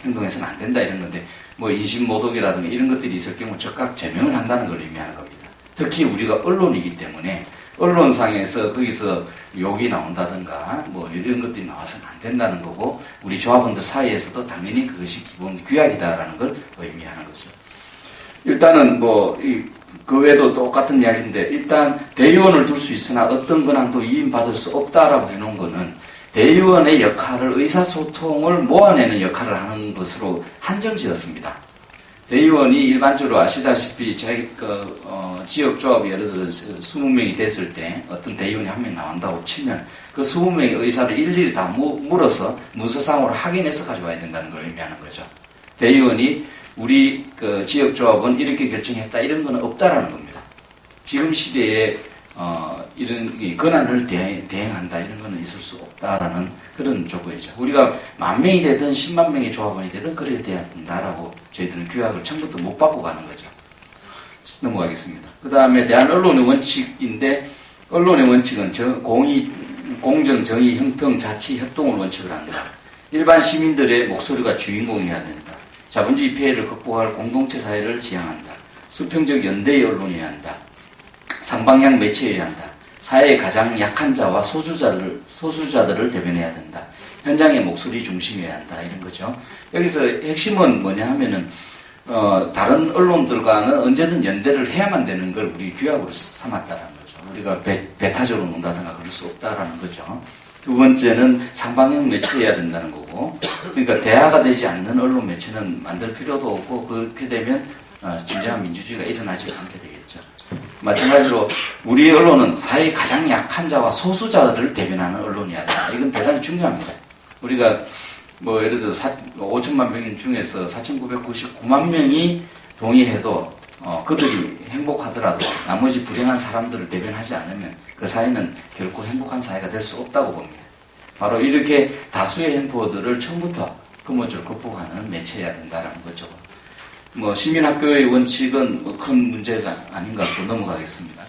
행동해서는 안 된다 이런 건데 뭐 인신모독이라든가 이런 것들이 있을 경우 즉각 제명을 한다는 걸 의미하는 겁니다. 특히 우리가 언론이기 때문에 언론상에서 거기서 욕이 나온다든가 뭐 이런 것들이 나와서는 안 된다는 거고 우리 조합원들 사이에서도 당연히 그것이 기본 규약이다라는 걸 의미하는 거죠. 일단은 뭐 그 외에도 똑같은 이야기인데 일단 대의원을 둘 수 있으나 어떤 권한도 위임받을 수 없다라고 해놓은 거는 대의원의 역할을 의사소통을 모아내는 역할을 하는 것으로 한정지었습니다. 대의원이 일반적으로 아시다시피 지역조합이 예를 들어서 20명이 됐을 때 어떤 대의원이 한 명 나온다고 치면 그 20명의 의사를 일일이 다 물어서 문서상으로 확인해서 가져와야 된다는 걸 의미하는 거죠. 대의원이 우리 지역조합은 이렇게 결정했다 이런 건 없다라는 겁니다. 지금 시대에 이런 권한을 대행한다 이런 거는 있을 수 없다라는 그런 조건이죠. 우리가 10,000명이 되든 10만 명의 조합원이 되든 그래야 된다라고 저희들은 규약을 처음부터 못 받고 가는 거죠. 넘어가겠습니다. 그 다음에 대한 언론의 원칙인데 언론의 원칙은 공의, 공정, 정의, 형평, 자치, 협동을 원칙을 한다. 일반 시민들의 목소리가 주인공이어야 된다. 자본주의 폐해를 극복할 공동체 사회를 지향한다. 수평적 연대의 언론이어야 한다. 상방향 매체여야 한다. 사회의 가장 약한 자와 소수자들을 대변해야 된다. 현장의 목소리 중심이어야 한다. 이런 거죠. 여기서 핵심은 뭐냐 하면은 다른 언론들과는 언제든 연대를 해야만 되는 걸 우리 규약으로 삼았다는 거죠. 우리가 배타적으로 논다든가 그럴 수 없다라는 거죠. 두 번째는 상방향 매체여야 된다는 거고, 그러니까 대화가 되지 않는 언론 매체는 만들 필요도 없고 그렇게 되면 진정한 민주주의가 일어나지 않게 되겠죠. 마찬가지로 우리 언론은 사회의 가장 약한 자와 소수자들을 대변하는 언론이어야 된다. 이건 대단히 중요합니다. 우리가 뭐 예를 들어 5천만 명 중에서 4,999만 명이 동의해도 그들이 행복하더라도 나머지 불행한 사람들을 대변하지 않으면 그 사회는 결코 행복한 사회가 될 수 없다고 봅니다. 바로 이렇게 다수의 횡포들을 처음부터 근본적으로 극복하는 매체여야 된다는 거죠. 뭐 시민학교의 원칙은 뭐 큰 문제가 아닌 것 같고 넘어가겠습니다.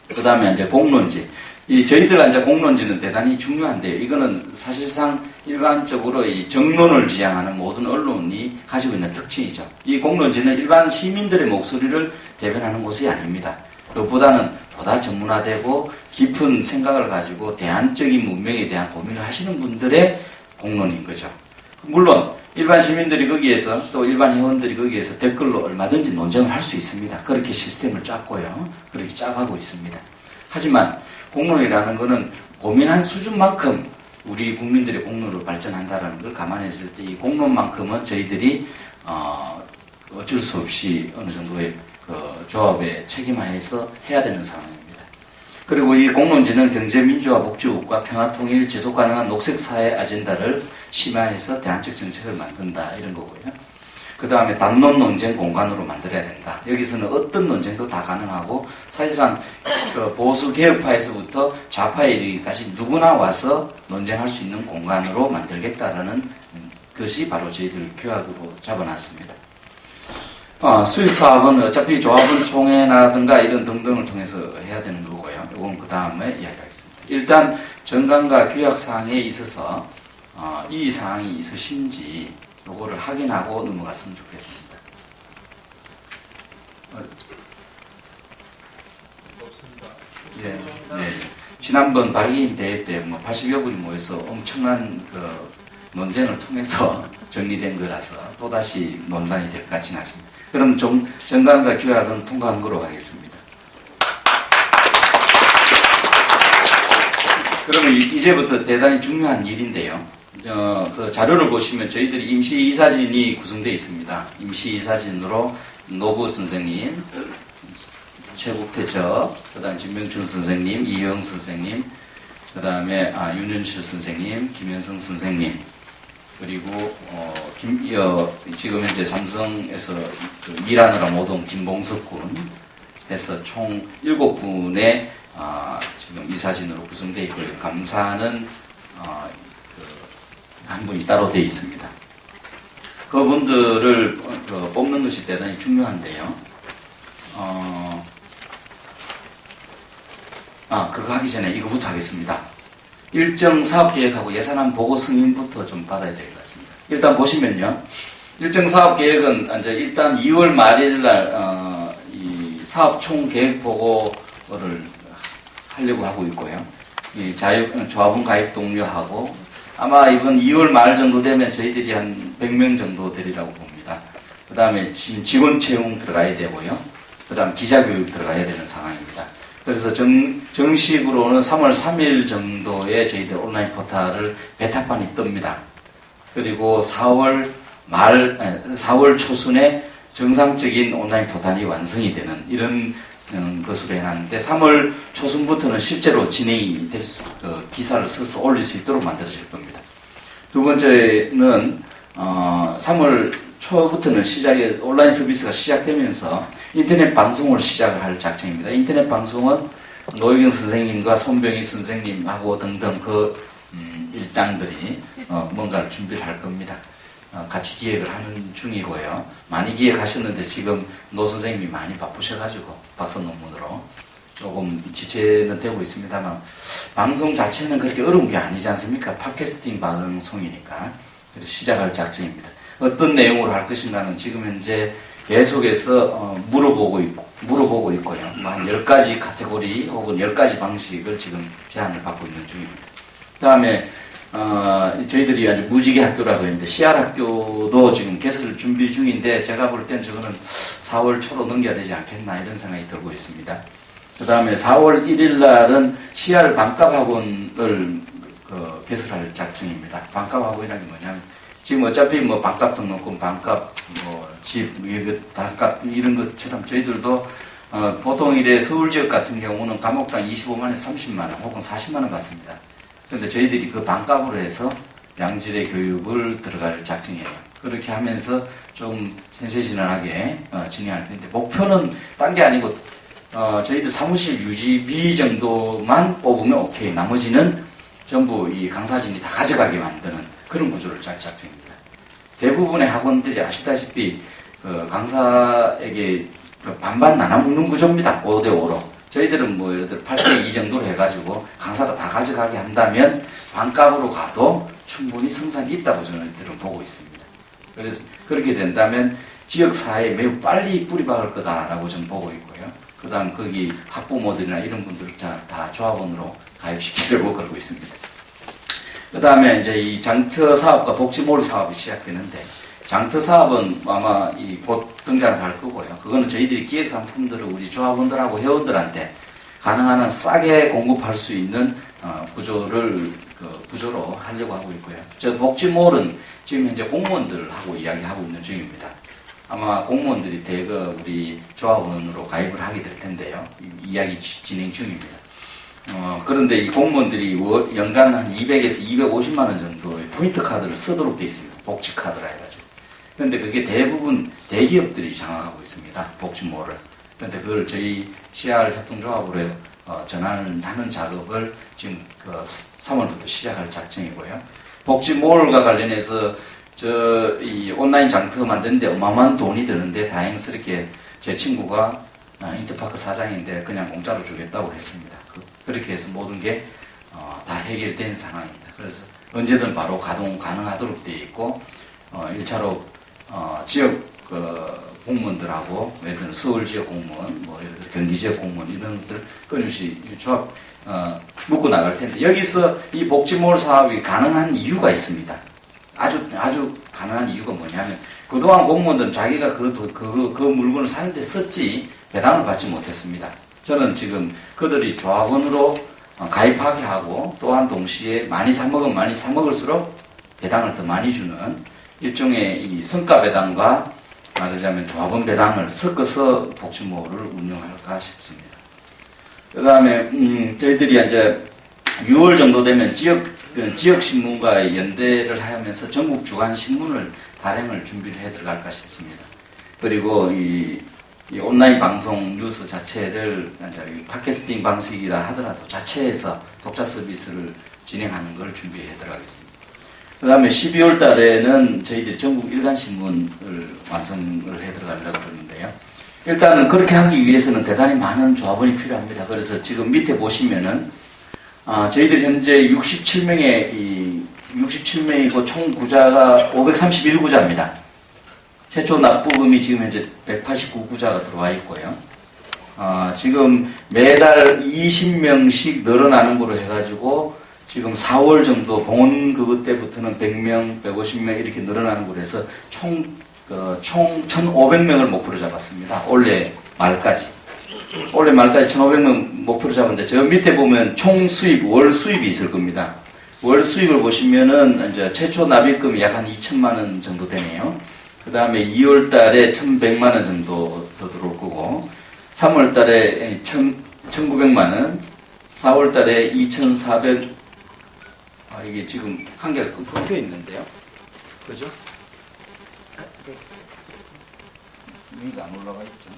그 다음에 이제 공론지. 저희들 이제 공론지는 대단히 중요한데요. 이거는 사실상 일반적으로 이 정론을 지향하는 모든 언론이 가지고 있는 특징이죠. 이 공론지는 일반 시민들의 목소리를 대변하는 곳이 아닙니다. 그보다는 보다 전문화되고 깊은 생각을 가지고 대안적인 문명에 대한 고민을 하시는 분들의 공론인 거죠. 물론 일반 시민들이 거기에서 또 일반 회원들이 거기에서 댓글로 얼마든지 논쟁을 할 수 있습니다. 그렇게 시스템을 짰고요. 그렇게 짜가고 있습니다. 하지만 공론이라는 것은 고민한 수준만큼 우리 국민들의 공론으로 발전한다는 걸 감안했을 때 이 공론만큼은 저희들이 어쩔 수 없이 어느 정도의 조합에 책임하에서 해야 되는 상황입니다. 그리고 이 공론지는 경제, 민주화, 복지국가, 평화, 통일, 지속 가능한 녹색 사회 아젠다를 심화해서 대안적 정책을 만든다 이런 거고요. 그 다음에 담론 논쟁 공간으로 만들어야 된다. 여기서는 어떤 논쟁도 다 가능하고 사실상 보수 개혁파에서부터 좌파에 이르기까지 누구나 와서 논쟁할 수 있는 공간으로 만들겠다라는 것이 바로 저희들 규약으로 잡아놨습니다. 수익사업은 어차피 조합원 총회라든가 이런 등등을 통해서 해야 되는 거고요. 이건 그 다음에 이야기하겠습니다. 일단 정강과 규약사항에 있어서 이의사항이 있으신지 요거를 확인하고 넘어갔으면 좋겠습니다. 네. 지난번 발기인 대회 때 80여 분이 모여서 엄청난 논쟁을 통해서 정리된 거라서 또다시 논란이 될 것 같지는 않습니다. 그럼 좀 정강과 규약은 통과한 거로 하겠습니다. 그러면 이제부터 대단히 중요한 일인데요. 그 자료를 보시면 저희들이 임시 이사진이 구성되어 있습니다. 임시 이사진으로 노부 선생님, 최국태 그 다음 진명춘 선생님, 이영 선생님, 그 다음에 윤현철 선생님, 김현성 선생님, 그리고 지금 현재 삼성에서 그 일하느라 못 온 김봉석 군 해서 총 7분의 지금 이사진으로 구성되어 있고요. 감사는 한 분이 따로 되어 있습니다. 그분들을 뽑는 것이 대단히 중요한데요. 그거 하기 전에 이거부터 하겠습니다. 일정 사업계획하고 예산안 보고 승인부터 좀 받아야 될 것 같습니다. 일단 보시면요. 일정 사업계획은 이제 일단 2월 말일날 이 사업 총계획 보고를 하려고 하고 있고요. 이 조합원 가입 동료하고 아마 이번 2월 말 정도 되면 저희들이 한 100명 정도 되리라고 봅니다. 그 다음에 직원 채용 들어가야 되고요. 그 다음 기자교육 들어가야 되는 상황입니다. 그래서 정식으로는 3월 3일 정도에 저희들 온라인 포털을 베타판이 뜹니다. 그리고 4월 초순에 정상적인 온라인 포털이 완성이 되는 이런 것으로 해놨는데 3월 초순부터는 실제로 진행이 될 기사를 써서 올릴 수 있도록 만들어질 겁니다. 두 번째는 3월 초부터는 온라인 서비스가 시작되면서 인터넷 방송을 시작을 할 작정입니다. 인터넷 방송은 노유경 선생님과 손병희 선생님하고 등등 일당들이 뭔가를 준비를 할 겁니다. 같이 기획을 하는 중이고요. 많이 기획하셨는데 지금 노 선생님이 많이 바쁘셔가지고 박사 논문으로 조금 지체는 되고 있습니다만 방송 자체는 그렇게 어려운 게 아니지 않습니까? 팟캐스팅 방송이니까 그래서 시작할 작정입니다. 어떤 내용으로 할 것인가는 지금 현재 계속해서 물어보고 있고요. 한 10가지 카테고리 혹은 10가지 방식을 지금 제안을 받고 있는 중입니다. 그 다음에 저희들이 아주 무지개 학교라고 했는데 CR 학교도 지금 개설 준비 중인데 제가 볼 땐 저거는 4월 초로 넘겨야 되지 않겠나 이런 생각이 들고 있습니다. 그 다음에 4월 1일 날은 CR 반값학원을 개설할 작정입니다. 반값학원이라는 게 뭐냐면 지금 어차피 반값 등록금, 반값 집, 반값 이런 것처럼 저희들도 보통 이래 서울 지역 같은 경우는 감옥당 25만에서 30만원 혹은 40만원 받습니다. 그런데 저희들이 그 반값으로 해서 양질의 교육을 들어갈 작정이에요. 그렇게 하면서 좀 센세이셔널하게 진행할 텐데 목표는 딴 게 아니고 저희들 사무실 유지비 정도만 뽑으면 오케이. 나머지는 전부 이 강사진이 다 가져가게 만드는 그런 구조를 짤 작정입니다. 대부분의 학원들이 아시다시피 강사에게 반반 나눠먹는 구조입니다. 5대5로. 저희들은 예를 들어 8대2 정도로 해가지고 강사가 다 가져가게 한다면 반값으로 가도 충분히 성산이 있다고 저희들은 보고 있습니다. 그래서 그렇게 된다면 지역사회에 매우 빨리 뿌리 박을 거다라고 저는 보고 있고요. 그 다음 거기 학부모들이나 이런 분들을 다 조합원으로 가입시키려고 그러고 있습니다. 그 다음에 이제 이 장터 사업과 복지몰 사업이 시작되는데 장터 사업은 아마 곧 등장을 할 거고요. 그거는 저희들이 기획 상품들을 우리 조합원들하고 회원들한테 가능한 한 싸게 공급할 수 있는 구조로 하려고 하고 있고요. 저 복지몰은 지금 현재 공무원들하고 이야기하고 있는 중입니다. 아마 공무원들이 대거 우리 조합원으로 가입을 하게 될 텐데요. 이야기 진행 중입니다. 그런데 이 공무원들이 연간 한 200에서 250만 원 정도의 포인트 카드를 쓰도록 되어 있습니다. 복지 카드라 해가지고. 그런데 그게 대부분 대기업들이 장악하고 있습니다. 복지몰을. 그런데 그걸 저희 CR 협동조합으로 전환하는 작업을 지금 3월부터 시작할 작정이고요. 복지몰과 관련해서 이 온라인 장터 만드는데 어마어마한 돈이 드는데 다행스럽게 제 친구가 인터파크 사장인데 그냥 공짜로 주겠다고 했습니다. 그렇게 해서 모든 게 다 해결된 상황입니다. 그래서 언제든 바로 가동 가능하도록 되어 있고 1차로 지역 공무원들하고 예를 들어 서울 지역 공무원, 예를 들어 경기 지역 공무원 이런 것들 끊임없이 조합 묶고 나갈 텐데 여기서 이 복지몰 사업이 가능한 이유가 있습니다. 아주 가능한 이유가 뭐냐면 그동안 공무원들은 자기가 그 물건을 사는데 썼지 배당을 받지 못했습니다. 저는 지금 그들이 조합원으로 가입하게 하고 또한 동시에 많이 사 먹으면 많이 사 먹을수록 배당을 더 많이 주는 일종의 이 성과 배당과 말하자면 조합원 배당을 섞어서 복지모를 운영할까 싶습니다. 그 다음에 저희들이 이제 6월 정도 되면 지역 신문과의 연대를 하면서 전국 주간 신문을 발행을 준비를 해 들어갈까 싶습니다. 그리고 이 온라인 방송 뉴스 자체를 이제 팟캐스팅 방식이라 하더라도 자체에서 독자 서비스를 진행하는 걸 준비해 들어가겠습니다. 그 다음에 12월 달에는 저희들이 전국 일간 신문을 완성을 해 들어가려고 그러는데요. 일단은 그렇게 하기 위해서는 대단히 많은 조합원이 필요합니다. 그래서 지금 밑에 보시면은 저희들 현재 67명이고 총 구자가 531구자입니다. 최초 납부금이 지금 현재 189구자가 들어와 있고요. 지금 매달 20명씩 늘어나는 거로 해가지고 지금 4월 정도 봉헌 그것 때부터는 100명, 150명 이렇게 늘어나는 거로 해서 총 1,500명을 목표로 잡았습니다. 올해 말까지 1,500명 목표로 잡았는데 저 밑에 보면 총 수입, 월 수입이 있을 겁니다. 월 수입을 보시면은 이제 최초 납입금이 약 한 2천만 원 정도 되네요. 그 다음에 2월 달에 1,100만 원 정도 더 들어올 거고 3월 달에 1,900만 원, 4월 달에 2,400 이게 지금 한 개가 끊겨 있는데요. 그죠? 위가 안 올라가 있죠.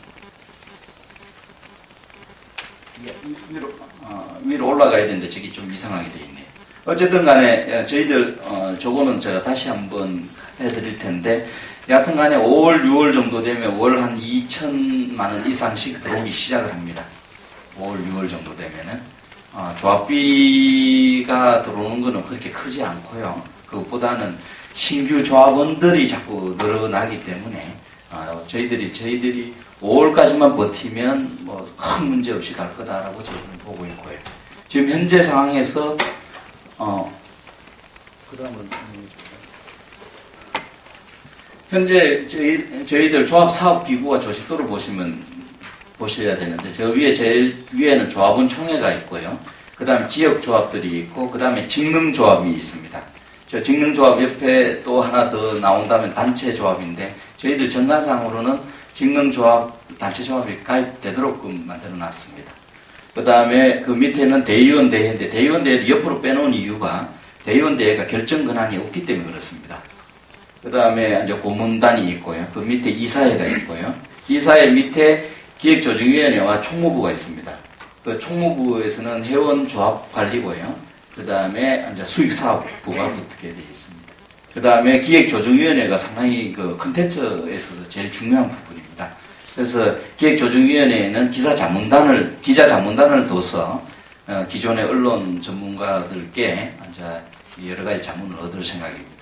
위로 올라가야 되는데 저기 좀 이상하게 되어 있네요. 어쨌든 간에 저희들 저거는 제가 다시 한번 해드릴 텐데 여하튼 간에 5월, 6월 정도 되면 월 한 2천만 원 이상씩 들어오기 시작을 합니다. 5월, 6월 정도 되면은 조합비가 들어오는 거는 그렇게 크지 않고요. 그것보다는 신규 조합원들이 자꾸 늘어나기 때문에 저희들이 5월까지만 버티면 뭐 큰 문제 없이 갈 거다라고 저희는 보고 있고요. 지금 현재 상황에서 그다음은 현재 저희들 조합사업기구와 조직도를 보셔야 되는데 저 위에 제일 위에는 조합원 총회가 있고요. 그 다음에 지역조합들이 있고 그 다음에 직능조합이 있습니다. 저 직능조합 옆에 또 하나 더 나온다면 단체조합인데 저희들 정관상으로는 직능조합, 단체조합이 가입되도록끔 만들어 놨습니다. 그 다음에 그 밑에는 대의원대회인데 대의원대회를 옆으로 빼놓은 이유가 대의원대회가 결정 권한이 없기 때문에 그렇습니다. 그 다음에 이제 고문단이 있고요. 그 밑에 이사회가 있고요. 이사회 밑에 기획조정위원회와 총무부가 있습니다. 그 총무부에서는 회원조합관리고요. 그 다음에 이제 수익사업부가 붙게 되어 있습니다. 그 다음에 기획조정위원회가 상당히 그 컨텐츠에 있어서 제일 중요한 부분입니다. 그래서 기획조정위원회에는 기자 자문단을 둬서 기존의 언론 전문가들께 이제 여러 가지 자문을 얻을 생각입니다.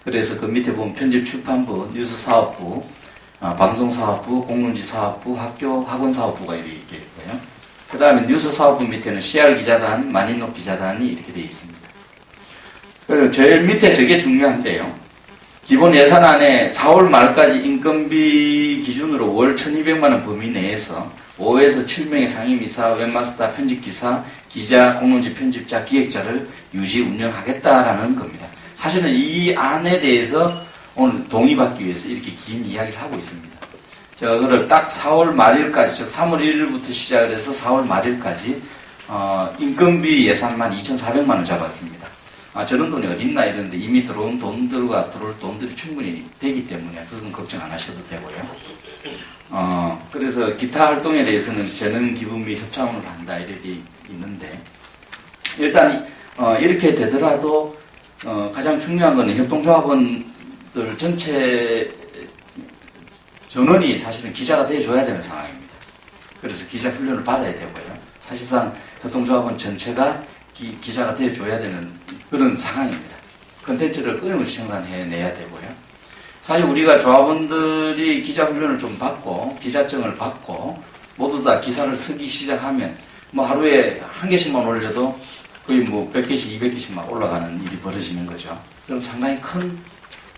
그래서 그 밑에 보면 편집출판부, 뉴스사업부, 방송사업부, 공론지사업부, 학원사업부가 이렇게 있고요. 그 다음에 뉴스사업부 밑에는 CR기자단, 만인록 기자단이 이렇게 되어 있습니다. 그리고 제일 밑에 저게 중요한데요. 기본 예산안에 4월 말까지 인건비 기준으로 월 1,200만원 범위 내에서 5에서 7명의 상임이사, 웹마스터, 편집기사, 기자, 공론지 편집자, 기획자를 유지 운영하겠다라는 겁니다. 사실은 이 안에 대해서 오늘 동의받기 위해서 이렇게 긴 이야기를 하고 있습니다. 제가 그걸 딱 4월 말일까지, 즉 3월 1일부터 시작을 해서 4월 말일까지 인건비 예산만 2,400만원 잡았습니다. 저런 돈이 어디 있나 이러는데 이미 들어온 돈들과 들어올 돈들이 충분히 되기 때문에 그건 걱정 안 하셔도 되고요. 그래서 기타 활동에 대해서는 재능 기부 및 협찬을 한다 이렇게 있는데 일단 이렇게 되더라도 가장 중요한 거는 협동조합원들 전체 전원이 사실은 기자가 되어줘야 되는 상황입니다. 그래서 기자 훈련을 받아야 되고요. 사실상 협동조합원 전체가 기자가 되어줘야 되는 그런 상황입니다. 컨텐츠를 끊임없이 생산해내야 되고요. 사실 우리가 조합원들이 기자 훈련을 좀 받고 기자증을 받고 모두 다 기사를 쓰기 시작하면 뭐 하루에 한 개씩만 올려도 거의 뭐 100개씩 200개씩만 올라가는 일이 벌어지는 거죠. 그럼 상당히 큰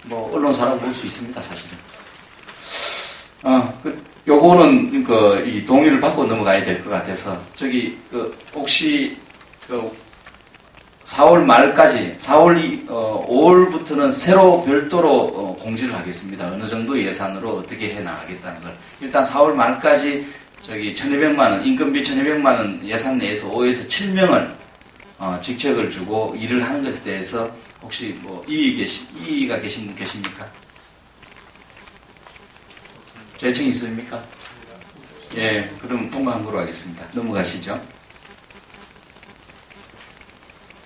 뭐 언론사라고 볼 수 있습니다. 사실은. 요거는 이 동의를 받고 넘어가야 될 것 같아서 저기 혹시 그 4월 말까지 5월부터는 새로 별도로 공지를 하겠습니다. 어느 정도 예산으로 어떻게 해 나가겠다는 걸. 일단 4월 말까지 저기 1,200만 원 인건비 1,200만 원 예산 내에서 5에서 7명을 직책을 주고 일을 하는 것에 대해서 혹시 뭐 이의가 계신 분 계십니까? 재청이 있습니까? 예, 그럼 통과한 거로 하겠습니다. 넘어가시죠.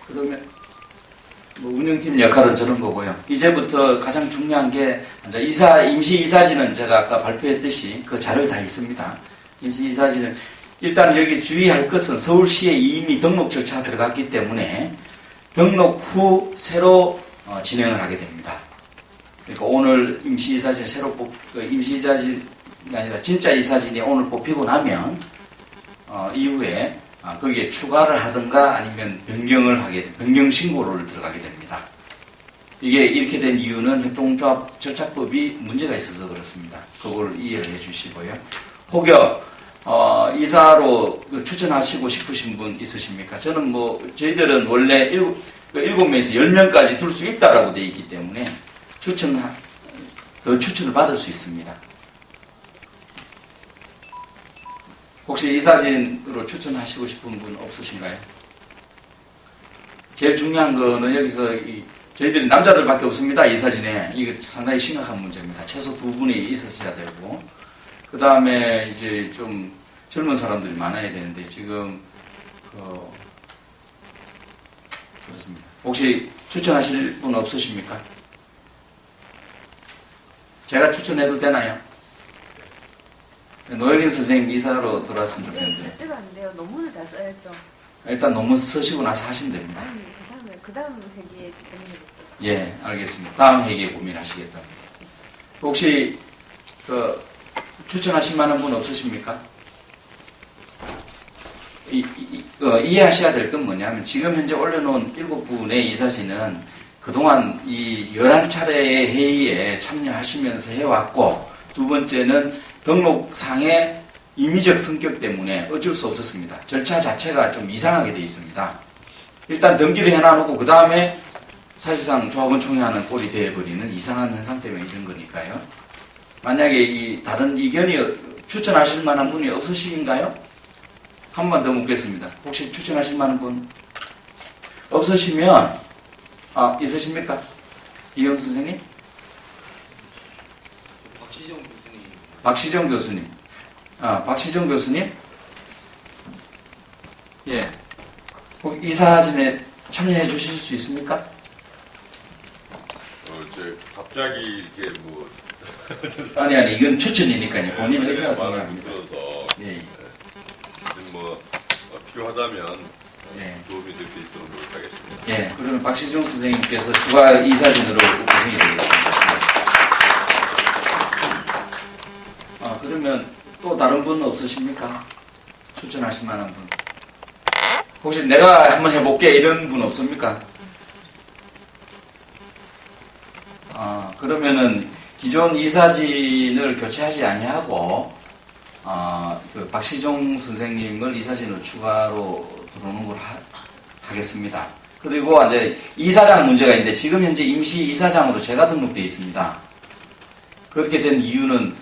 그러면 뭐 운영팀 역할은 저런 거고요. 이제부터 가장 중요한 게 임시 이사진은 제가 아까 발표했듯이 그 자료에 다 있습니다. 임시 이사진은 일단 여기 주의할 것은 서울시에 이미 등록 절차가 들어갔기 때문에 등록 후 새로 진행을 하게 됩니다. 그러니까 오늘 임시 이사진 임시 이사진이 아니라 진짜 이사진이 오늘 뽑히고 나면 이후에 거기에 추가를 하든가 아니면 변경 신고를 들어가게 됩니다. 이게 이렇게 된 이유는 협동조합 절차법이 문제가 있어서 그렇습니다. 그걸 이해를 해주시고요. 혹여 이사로 추천하시고 싶으신 분 있으십니까? 저는 저희들은 원래 7명에서 10명까지 둘 수 있다라고 되어 있기 때문에 추천을 받을 수 있습니다. 혹시 이사진으로 추천하시고 싶은 분 없으신가요? 제일 중요한 거는 여기서 저희들이 남자들밖에 없습니다. 이사진에. 이거 상당히 심각한 문제입니다. 최소 2분이 있으셔야 되고 그 다음에 이제 좀 젊은 사람들이 많아야 되는데 지금 그렇습니다. 혹시 추천하실 분 없으십니까? 제가 추천해도 되나요? 노영인 선생님 이사로 들어왔으면 좋겠는데. 절대로 안 돼요. 논문을 다 써야죠. 일단 논문 쓰시고 나서 하시면 됩니다. 그 다음 회기에 고민해볼게요. 예, 알겠습니다. 다음 회기에 고민하시겠다. 혹시 추천하실 만한 분 없으십니까? 이해하셔야 될 건 뭐냐면 지금 현재 올려놓은 7분의 이사진은 그동안 이 11차례의 회의에 참여하시면서 해왔고 두 번째는 등록상의 임의적 성격 때문에 어쩔 수 없었습니다. 절차 자체가 좀 이상하게 되어 있습니다. 일단 등기를 해놔놓고 그 다음에 사실상 조합원 총회하는 꼴이 되어버리는 이상한 현상 때문에 이런 거니까요. 만약에 다른 의견이 추천하실 만한 분이 없으신가요? 한 번 더 묻겠습니다. 혹시 추천하실 만한 분 없으시면 있으십니까? 이영 선생님? 박시정 교수님. 박시정 교수님? 예. 혹 이사진에 참여해 주실 수 있습니까? 갑자기 이렇게 아니, 이건 추천이니까요. 본인 의사가 중요합니다. 예. 필요하다면 예. 도움이 될 수 있도록 노력하겠습니다. 예. 그러면 박시정 선생님께서 추가 이사진으로 구성이 되겠습니다. 그러면 또 다른 분 없으십니까? 추천하실 만한 분. 혹시 내가 한번 해볼게 이런 분 없습니까? 그러면은 기존 이사진을 교체하지 아니하고 박시종 선생님을 이사진으로 추가로 들어오는 걸 하겠습니다. 그리고 이제 이사장 문제가 있는데 지금 현재 임시 이사장으로 제가 등록되어 있습니다. 그렇게 된 이유는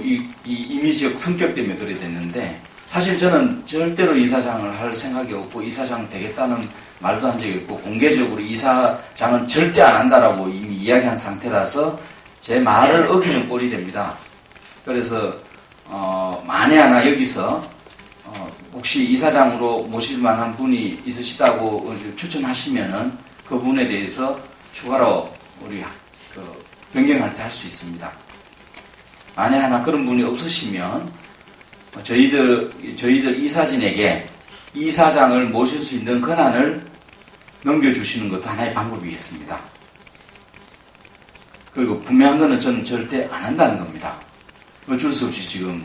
이 임의적 성격 때문에 그래 됐는데 사실 저는 절대로 이사장을 할 생각이 없고 이사장 되겠다는 말도 한 적이 없고 공개적으로 이사장은 절대 안 한다라고 이미 이야기한 상태라서 제 말을 어기는 꼴이 됩니다. 그래서 만에 하나 여기서 혹시 이사장으로 모실 만한 분이 있으시다고 추천하시면은 그 분에 대해서 추가로 우리 변경할 때 할 수 있습니다. 만에 하나 그런 분이 없으시면 저희들 이사진에게 이사장을 모실 수 있는 권한을 넘겨주시는 것도 하나의 방법이겠습니다. 그리고 분명한 거는 저는 절대 안 한다는 겁니다. 어쩔 수 없이 지금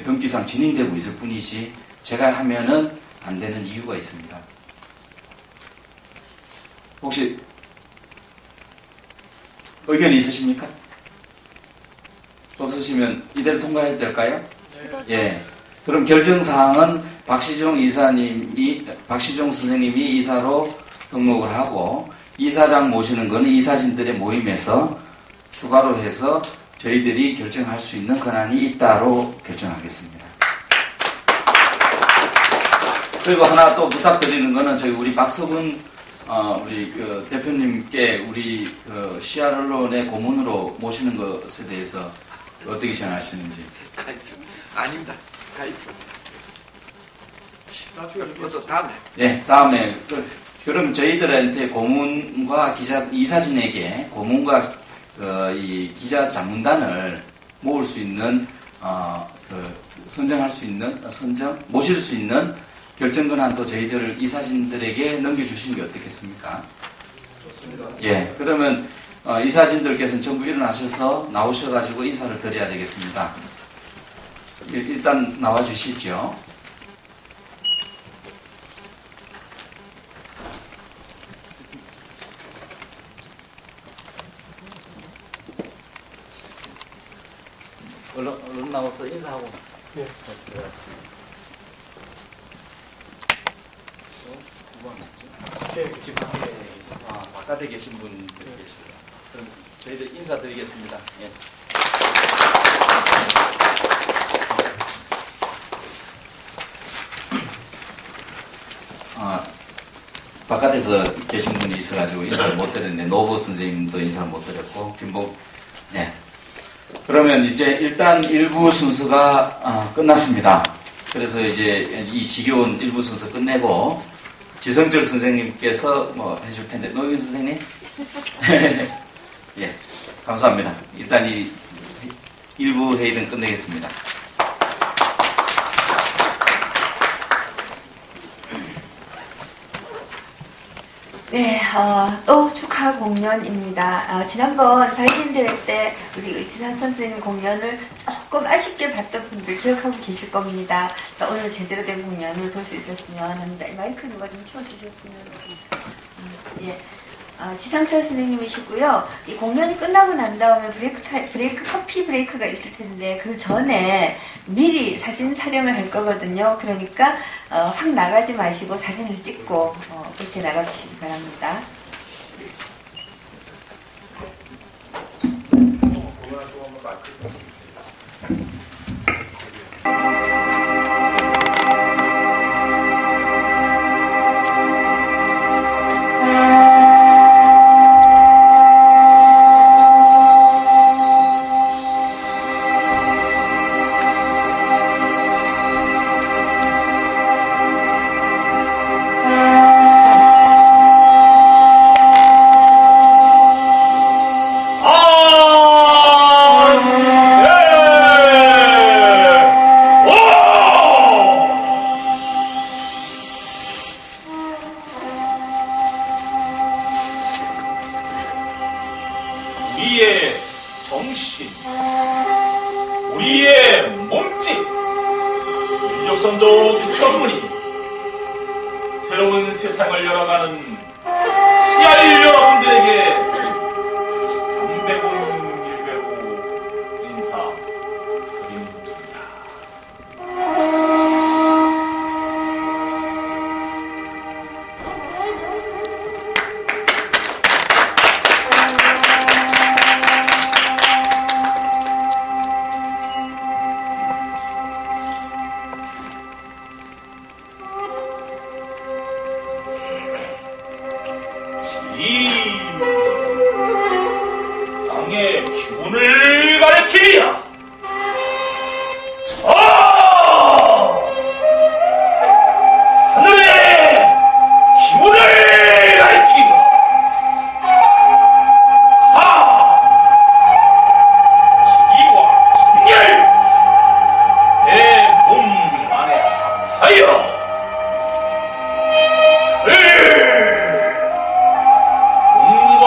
등기상 진행되고 있을 뿐이지 제가 하면은 안 되는 이유가 있습니다. 혹시 의견 있으십니까? 없으시면 이대로 통과해도 될까요? 예. 그럼 결정사항은 박시종 선생님이 이사로 등록을 하고 이사장 모시는 것은 이사진들의 모임에서 추가로 해서 저희들이 결정할 수 있는 권한이 있다로 결정하겠습니다. 그리고 하나 또 부탁드리는 것은 저희 우리 박석훈 우리 그 대표님께 우리 그 CR 언론의 고문으로 모시는 것에 대해서 어떻게 생각하시는지. 아닙니다. 그것도 다음에. 네, 다음에 그럼 저희들한테 고문과 이사진에게 고문과 이 기자 장문단을 모을 수 있는 선정할 수 있는 모실 수 있는 결정 권한도 저희들 이사진들에게 넘겨주시는 게 어떻겠습니까? 좋습니다. 예, 그러면 이사진들께서는 전부 일어나셔서 나오셔가지고 인사를 드려야 되겠습니다. 일단 나와 주시죠. 얼른 나와서 인사하고. 네. 바깥에 계신 분들이 계시다. 그럼 저희들 인사드리겠습니다. 예. 바깥에서 계신 분이 있어가지고 인사를 못 드렸는데 노보 선생님도 인사를 못 드렸고 김복. 네. 그러면 이제 일단 1부 순서가 끝났습니다. 그래서 이제 이 지겨운 1부 순서 끝내고 지성철 선생님께서 뭐 해줄 텐데, 노영희 선생님? 예, 감사합니다. 일단 이 1부 회의는 끝내겠습니다. 네, 또 축하 공연입니다. 지난번 발긴 대회 때 우리 의지산 선생님 공연을 조금 아쉽게 봤던 분들 기억하고 계실 겁니다. 자, 오늘 제대로 된 공연을 볼 수 있었으면 합니다. 마이크 누가 좀 치워주셨으면. 예. 지상철 선생님이시고요. 이 공연이 끝나고 난 다음에 커피 브레이크가 있을 텐데 그 전에 미리 사진 촬영을 할 거거든요. 그러니까 확 나가지 마시고 사진을 찍고 그렇게 나가주시기 바랍니다. 우리의 정신, 우리의 몸짓, 민족선도 기초문이 새로운 세상을 열어가는 CR 여러분들에게 강배공 일배고 인사드립니다. 땅의 기운을 가리키리야. 하늘의 기운을 가리키리야. 지기와 정렬 내 몸 안에 하여 몸과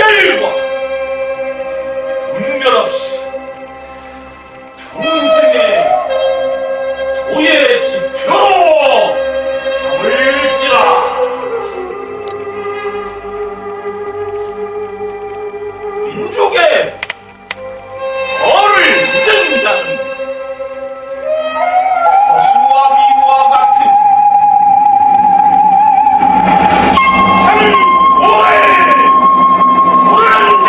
결과 분별 없이 평생의 도의 지표로 삼을지라. 민족의 벌을 잊은 자는 허수와 비와 같은 장을 오해 오른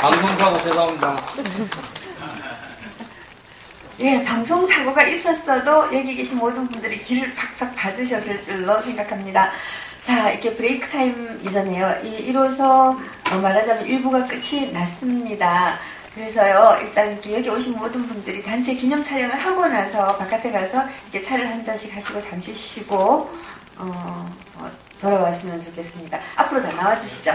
방송사고 죄송합니다. 예, 방송 사고가 있었어도 여기 계신 모든 분들이 기를 팍팍 받으셨을 줄로 생각합니다. 자, 이렇게 브레이크 타임 이전에요. 이로써 말하자면 일부가 끝이 났습니다. 그래서요, 일단 이렇게 여기 오신 모든 분들이 단체 기념 촬영을 하고 나서 바깥에 가서 이렇게 차를 한 잔씩 하시고 잠시 쉬고 돌아왔으면 좋겠습니다. 앞으로 다 나와주시죠.